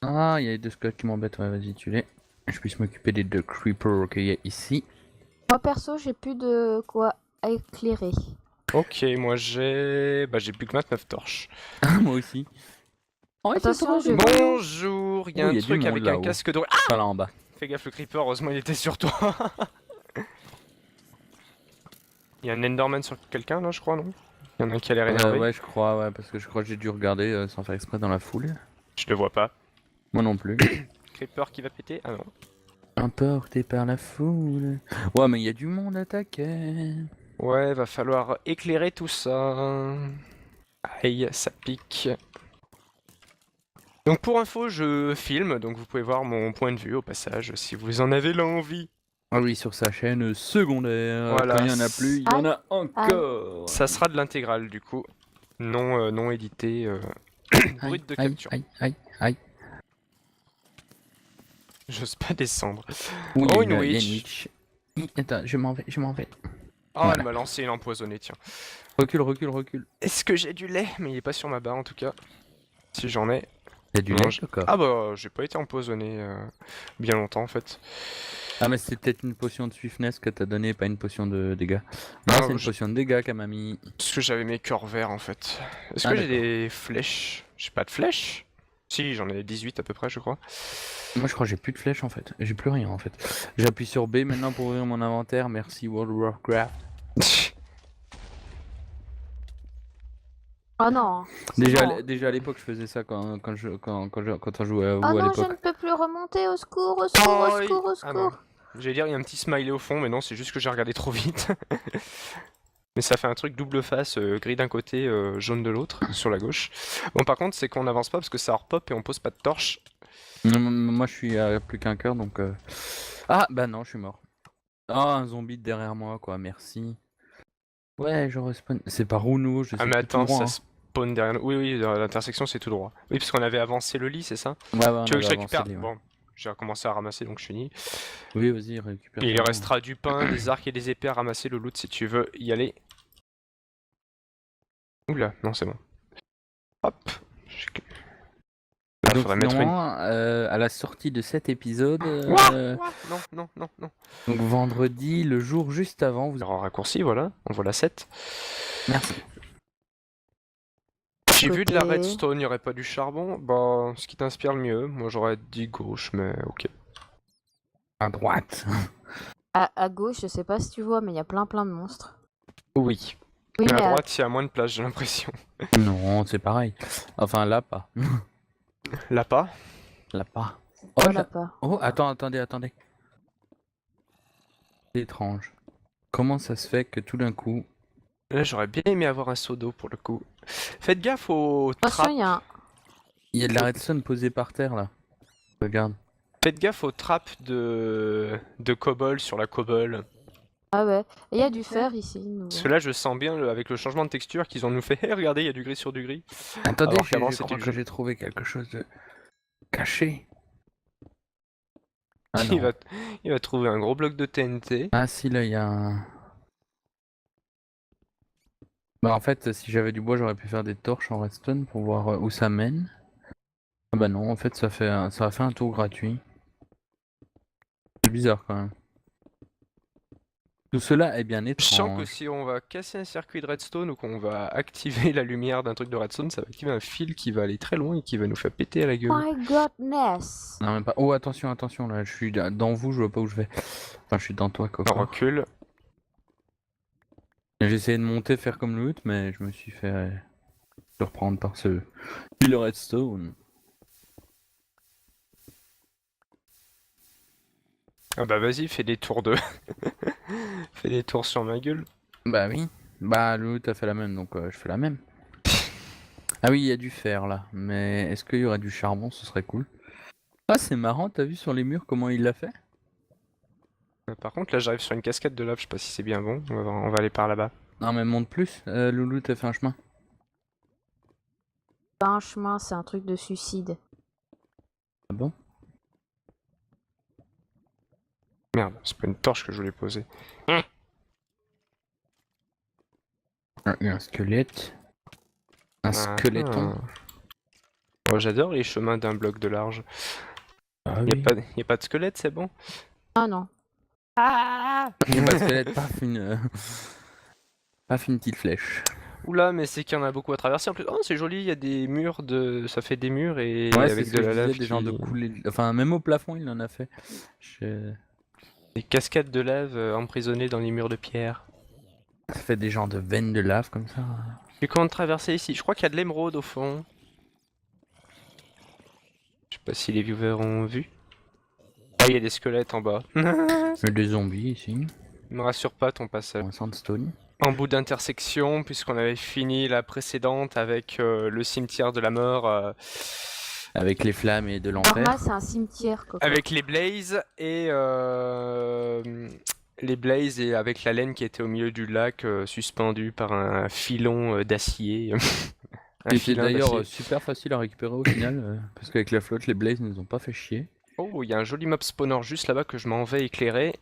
Ah, il y a les deux squats qui m'embêtent, ouais, vas-y, tu les. Je puisse m'occuper des deux creepers qu'il y a ici. Moi perso, j'ai plus de quoi éclairer. Ok, moi j'ai. Bah, j'ai plus que 29 torches. Moi aussi. Oh, c'est Attention, trop je bien. vais- Bonjour, il y a Oh, un y a du truc monde avec un là-haut. casque de. Ah, Pas là en bas. fais gaffe, le creeper, heureusement il était sur toi. Il y a un Enderman sur quelqu'un là, je crois, non? Il y en a un qui a l'air énervé. Ouais, je crois, ouais, parce que je crois que j'ai dû regarder sans faire exprès dans la foule. Je le vois pas. Moi non plus. Creeper qui va péter? Ah non. Emporté par la foule. Ouais, mais il y a du monde attaqué. Ouais, va falloir éclairer tout ça. Aïe, ça pique. Donc pour info, je filme, donc vous pouvez voir mon point de vue au passage, si vous en avez l'envie. Ah oui, sur sa chaîne secondaire. Voilà. Quand il y en a plus, il y en a encore. Ça sera de l'intégrale du coup. Non, non édité. Brut de Aïe, capture. aïe, aïe, aïe. J'ose pas descendre. Oui, Oh, il y a une une witch. Attends, je m'en vais, je m'en vais. Oh, Voilà. elle m'a lancé une empoisonnée, tiens. Recule, recule, recule. Est-ce que j'ai du lait? Mais il est pas sur ma barre en tout cas. Si j'en ai. Il y a du Non, lait, d'accord. Ah bah, j'ai pas été empoisonné bien longtemps en fait. Ah, mais c'était peut-être une potion de swiftness que t'as donné, pas une potion de dégâts. Non, Ah, c'est une je- potion de dégâts qu'elle m'a mis. Parce que j'avais mes cœurs verts en fait. Est-ce Ah, que j'ai d'accord. des flèches? J'ai pas de flèches? Si, j'en ai 18 à peu près, je crois. Moi, je crois que j'ai plus de flèches en fait. J'ai plus rien en fait. J'appuie sur B maintenant pour ouvrir mon inventaire. Merci World of Warcraft. Oh non. c'est bon. Déjà à l'époque, je faisais ça quand on jouait à Oh WoW à non, je l'époque. ne peux plus remonter. Au secours, au secours, au Oh, secours, au ah non. secours. J'allais dire, il y a un petit smiley au fond, mais non, c'est juste que j'ai regardé trop vite. Mais ça fait un truc double face, gris d'un côté, jaune de l'autre, sur la gauche. Bon, par contre, c'est qu'on n'avance pas parce que ça repop et on pose pas de torche. Moi, je suis à plus qu'un cœur donc. Ah, bah non, je suis mort. Ah, un zombie derrière moi, quoi, merci. Ouais, je respawn. C'est par où nous? Je sais Ah, mais plus attends, tout droit, ça spawn derrière nous. Oui, oui, dans l'intersection, c'est tout droit. Oui, parce qu'on avait avancé le lit, c'est ça? hein. Ouais, on Tu veux que je avait récupère? avancé les- ouais. Bon, j'ai recommencé à ramasser, donc je finis. Oui, vas-y, récupère. Il ça. restera du pain, des arcs et des épées à ramasser, le loot, si tu veux y aller. Oula, non, c'est bon. Hop. Là, Donc, faudrait mettre une... finalement, à la sortie de cet épisode, Non, non, non, non. donc vendredi, le jour juste avant, vous. En raccourci, voilà, on voit la 7. Merci. J'ai vu de la Côté. redstone, il n'y aurait pas du charbon. Bah, ce qui t'inspire le mieux. Moi, j'aurais dit gauche, mais ok. À droite. À gauche, je sais pas si tu vois, mais il y a plein de monstres. Oui. Oui, Mais mais à droite, il y a moins de place, j'ai l'impression. Non, c'est pareil. Enfin, là, pas. Là pas. Là, pas. oh, Oh, là pas. oh, attendez. C'est étrange. Comment ça se fait que tout d'un coup. Là, j'aurais bien aimé avoir un seau d'eau pour le coup. Faites gaffe aux Attention, trappes. il y a un. Il y a de la redstone posée par terre là. Regarde. Faites gaffe aux trappes de cobble sur la cobble. Ah ouais. Et il y a du fer ici. nouveau. Parce que là, je sens bien avec le changement de texture qu'ils ont nous fait. Hey, regardez, il y a du gris sur du gris. Attendez, Alors qu'avant, je c'était crois du que jaune. j'ai trouvé quelque chose de caché. Ah il, non. va, il va trouver un gros bloc de TNT. Ah si, là, il y a un. Bah en fait, si j'avais du bois, j'aurais pu faire des torches en redstone pour voir où ça mène. Ah bah non, en fait, ça a fait un tour gratuit. C'est bizarre quand même. Tout cela est bien Je sens que étrange. si on va casser un circuit de redstone ou qu'on va activer la lumière d'un truc de redstone, ça va activer un fil qui va aller très loin et qui va nous faire péter à la gueule. My goodness. Non, même pas. Oh, attention, là, je suis dans vous, je vois pas où je vais. Enfin, je suis dans toi, On Coco. recule. J'ai essayé de monter, faire comme l'autre, mais je me suis fait surprendre par ce fil redstone. Ah bah vas-y, fais des tours de... fais des tours sur ma gueule. Bah oui. Bah Loulou t'as fait la même, donc je fais la même. Ah oui, il y a du fer là, mais est-ce qu'il y aurait du charbon? Ce serait cool. Ah, c'est marrant, t'as vu sur les murs comment il l'a fait? Par contre, là j'arrive sur une cascade de lave, je sais pas si c'est bien bon. On va aller par là-bas. Non, mais monte plus. Loulou, t'as fait un chemin. Pas un chemin, c'est un truc de suicide. Ah bon? Merde, c'est pas une torche que je voulais poser. Ah, il y a un squelette. Un squeletton. Oh, j'adore les chemins d'un bloc de large. Ah Y oui. a pas de squelette, c'est bon? Ah non. Il y a pas de squelette, paf, paf, une petite flèche. Oula, mais c'est qu'il y en a beaucoup à traverser en plus. Oh, c'est joli, il y a des murs de... Ça fait des murs et Ouais, c'est avec ce de que je la disais, lave des gens de qui... couler. Enfin, même au plafond, il en a fait. Des cascades de lave emprisonnées dans les murs de pierre. Ça fait des genres de veines de lave comme ça. Et comment traverser ici? Je crois qu'il y a de l'émeraude au fond. Je sais pas si les viewers ont vu. Ah, il y a des squelettes en bas. Il y a des zombies ici. Me rassure pas ton passage. Un sandstone. En bout d'intersection, puisqu'on avait fini la précédente avec le cimetière de la mort, Avec les flammes et de l'enfer. Normal, c'est un cimetière, quoi. avec les blazes et avec la laine qui était au milieu du lac, suspendue par un filon d'acier. Un Et c'est filin d'ailleurs d'acier. super facile à récupérer au final. Parce qu'avec la flotte, les blazes ne nous ont pas fait chier. Oh, il y a un joli mob spawner juste là-bas que je m'en vais éclairer.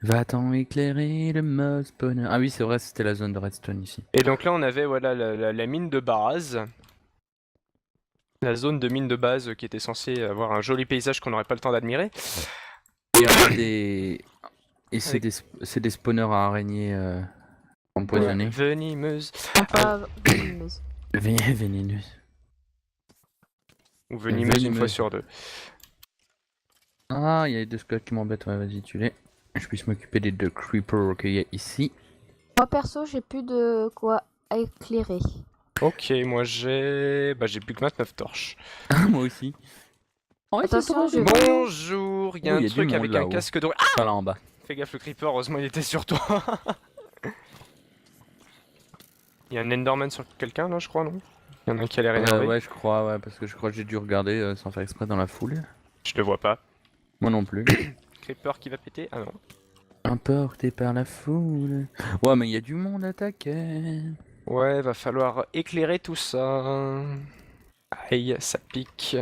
Va-t'en éclairer le mob spawner. Ah oui, c'est vrai, c'était la zone de redstone ici. Et donc là, on avait voilà la mine de base. La zone de mine de base qui était censée avoir un joli paysage qu'on n'aurait pas le temps d'admirer. Et on a des. Et c'est des spawners à araignées empoisonnées. Venimeuse. Pas venimeuse. Vénéneuses. Ou venimeuse une fois Venimeuse. sur deux. Ah, il y a les deux squelettes qui m'embêtent. Ouais, vas-y, tu les. Je puisse m'occuper des deux creepers qu'il y a ici. Moi, perso, j'ai plus de quoi éclairer. Ok, moi j'ai plus que 29 torches. Moi aussi. Oh, c'est Attention, trop je- bien. Bonjour, il y a Oh, un il y a du truc monde avec un là-haut. casque doré. Ah, Pas là en bas. fais gaffe, le creeper, heureusement il était sur toi. Il y a un Enderman sur quelqu'un là, je crois, non? Il y en a un qui a l'air énervé. Ouais, je crois, ouais, parce que je crois que j'ai dû regarder sans faire exprès dans la foule. Je le vois pas. Moi non plus. Creeper qui va péter? Ah non. Emporté par la foule. Ouais, mais il y a du monde attaqué. Ouais, va falloir éclairer tout ça. Aïe, ça pique.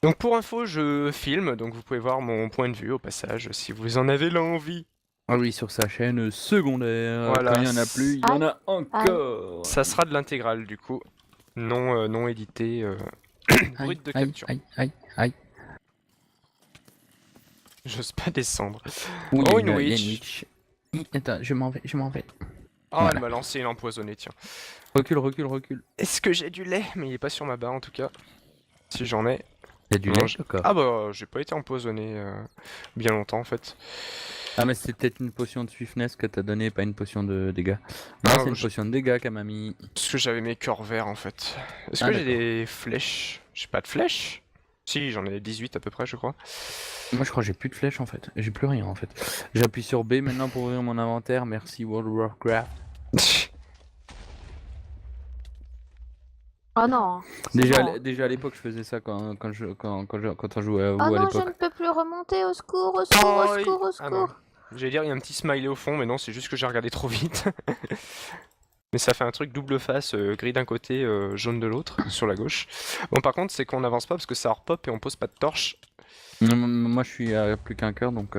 Donc pour info, je filme, donc vous pouvez voir mon point de vue au passage, si vous en avez l'envie. Ah oui, sur sa chaîne secondaire. Voilà. Quand il y en a plus, il y en a encore. Ça sera de l'intégrale du coup. Non, non édité. Brut de Aïe, capture. aïe, aïe, aïe. J'ose pas descendre. Oui, Oh, il y a une une witch. Attends, je m'en vais, je m'en vais. Oh, Voilà. elle m'a lancé une empoisonnée, tiens. Recule, recule, recule. Est-ce que j'ai du lait? Mais il est pas sur ma barre en tout cas. Si j'en ai. Il y a du Non, lait, d'accord. Ah bah, j'ai pas été empoisonné bien longtemps en fait. Ah, mais c'était peut-être une potion de swiftness que t'as donné, pas une potion de dégâts. Non, Ah, c'est une je- potion de dégâts qu'elle m'a mis. Parce que j'avais mes cœurs verts en fait. Est-ce Ah, que j'ai d'accord. des flèches? J'ai pas de flèches? Si, j'en ai 18 à peu près, je crois. Moi, je crois que j'ai plus de flèches en fait. J'ai plus rien en fait. J'appuie sur B maintenant pour ouvrir mon inventaire. Merci World of Warcraft. Ah non. c'est Déjà, bon. déjà à l'époque, je faisais ça quand on jouait à WoW Ah à non, je l'époque. ne peux plus remonter. Au secours, au secours, au Oh, secours, au Ah non. secours. J'allais dire, il y a un petit smiley au fond, mais non, c'est juste que j'ai regardé trop vite. Mais ça fait un truc double face, gris d'un côté, jaune de l'autre, sur la gauche. Bon, par contre, c'est qu'on n'avance pas parce que ça repop et on pose pas de torche. Moi, je suis à plus qu'un cœur donc.